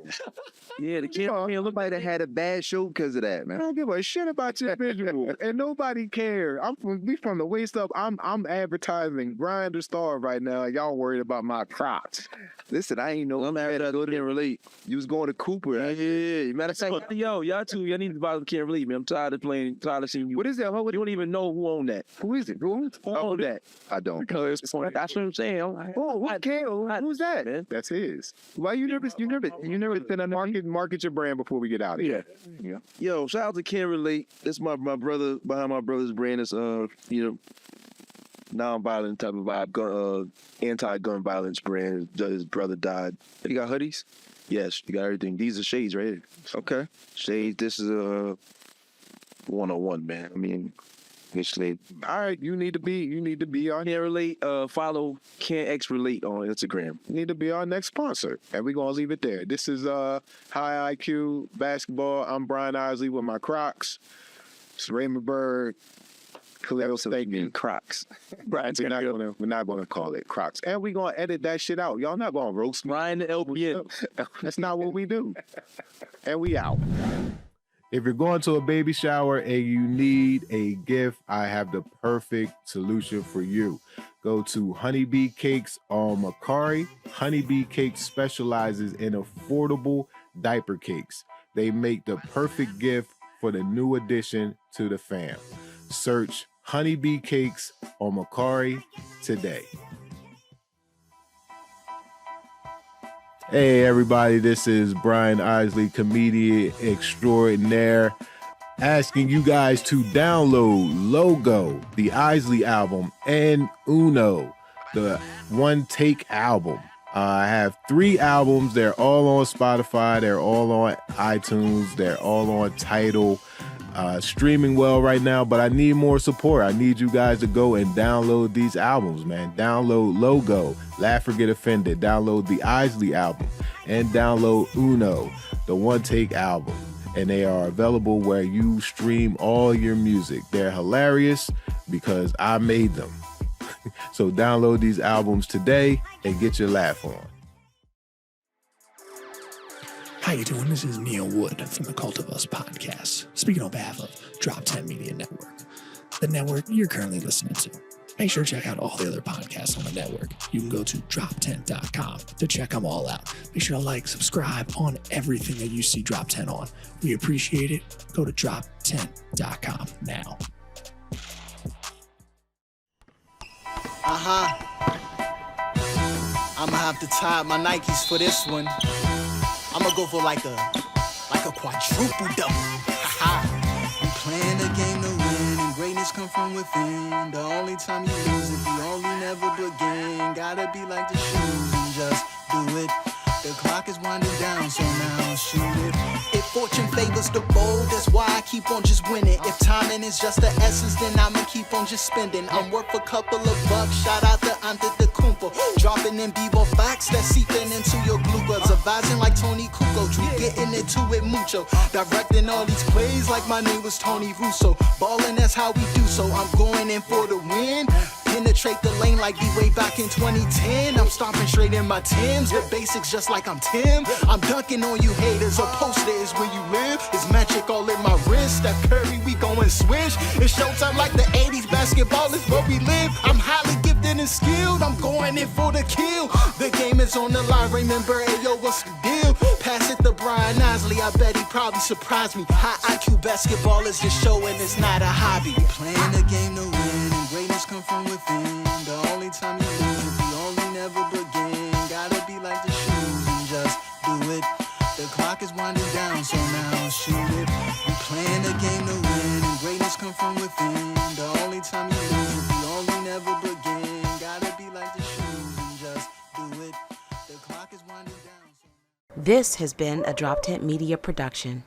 Yeah, the camera look like they had a bad show because of that, man. I don't give a shit about your visual, and nobody cares. We from the waist up. I'm advertising Brian the Star right now. Y'all worried about my Crocs? Listen, I ain't know. I'm can't relate. You was going to Cooper. Right? Yeah. Matter of fact, y'all need to buy the Can't Relate, man. I'm tired of seeing you. What is that? You don't even know who owned that. Who is it? Who owned that? I don't. That's what I'm saying. Who's that? Man? That's his. Why you nervous? You never been on market your brand before we get out of here. Yeah. Yo, shout out to Can't Relate. This my brother behind my brother's brand is non-violent type of vibe, anti-gun violence brand. His brother died. You got hoodies? Yes, you got everything. These are shades right here. Okay. Shades. This is a 101, man. I mean, basically. All right, you need to be on Can't Relate. Follow Can't X Relate on Instagram. You need to be our next sponsor, and we're gonna leave it there. This is High IQ Basketball. I'm Brian Isley with my Crocs. It's Raymond Byrd. Kahlil Crocs. Brian's we're not gonna call it Crocs, and we're gonna edit that shit out. Y'all not gonna roast me. Brian the LPN. That's not what we do. And we out. If you're going to a baby shower and you need a gift, I have the perfect solution for you. Go to Honeybee Cakes on Macari. Honeybee Cakes specializes in affordable diaper cakes. They make the perfect gift for the new addition to the fam. Search Honeybee Cakes on Macari today. Hey everybody, this is Brian Isley, comedian extraordinaire, asking you guys to download Logo, the Isley album, and Uno, the One Take album. I have 3 albums. They're all on Spotify. They're all on iTunes. They're all on Tidal. Streaming well right now, but I need more support. I need you guys to go and download these albums, man. Download Logo, Laugh or Get Offended. Download the Isley album and download Uno, the One Take album. And they are available where you stream all your music. They're hilarious because I made them. So download these albums today and get your laugh on. How you doing? This is Neil Wood from the Cult of Us podcast, speaking on behalf of Drop 10 Media Network, the network you're currently listening to. Make sure to check out all the other podcasts on the network. You can go to drop10.com to check them all out. Make sure to like, subscribe on everything that you see Drop 10 on. We appreciate it. Go to drop10.com now. I'ma have to tie up my Nikes for this one. I'ma go for like a quadruple double. We playing the game to win, and greatness come from within. The only time you lose if you only never begin. Gotta be like the shoes and just do it. The clock is winding down, so now shoot it. If fortune favors the bold, that's why I keep on just winning. If timing is just the essence, then I'ma keep on just spending. I'm worth a couple of bucks, shout out to Antetokounmpo. Dropping in Bebo facts that's seeping into your bloopers. Advising like Tony Kukoc, Drew getting into it mucho. Directing all these plays like my name was Tony Russo. Ballin', that's how we do, so I'm going in for the win. Penetrate the lane like we way back in 2010. I'm stomping straight in my Timbs, the basics just like I'm Tim. I'm dunking on you haters, a poster is where you live. It's magic all in my wrist, that Curry we going swish. It's showtime like the 80s, basketball is where we live. I'm highly gifted and skilled, I'm going in for the kill. The game is on the line, Raymond Byrd, hey yo, what's the deal? Pass it to Brian Isley, I bet he probably surprised me. High IQ basketball is the show and it's not a hobby. Playing the game to win, and greatness come from within. The only time you lose if you only never begin. Gotta be like the shoes and just do it. The clock is winding down, so now shoot it. We playing the game to win, and greatness come from within. The only time you lose if you only never begin. Gotta be like the shoes and just do it. The clock is winding down. This has been a Drop Tent Media production.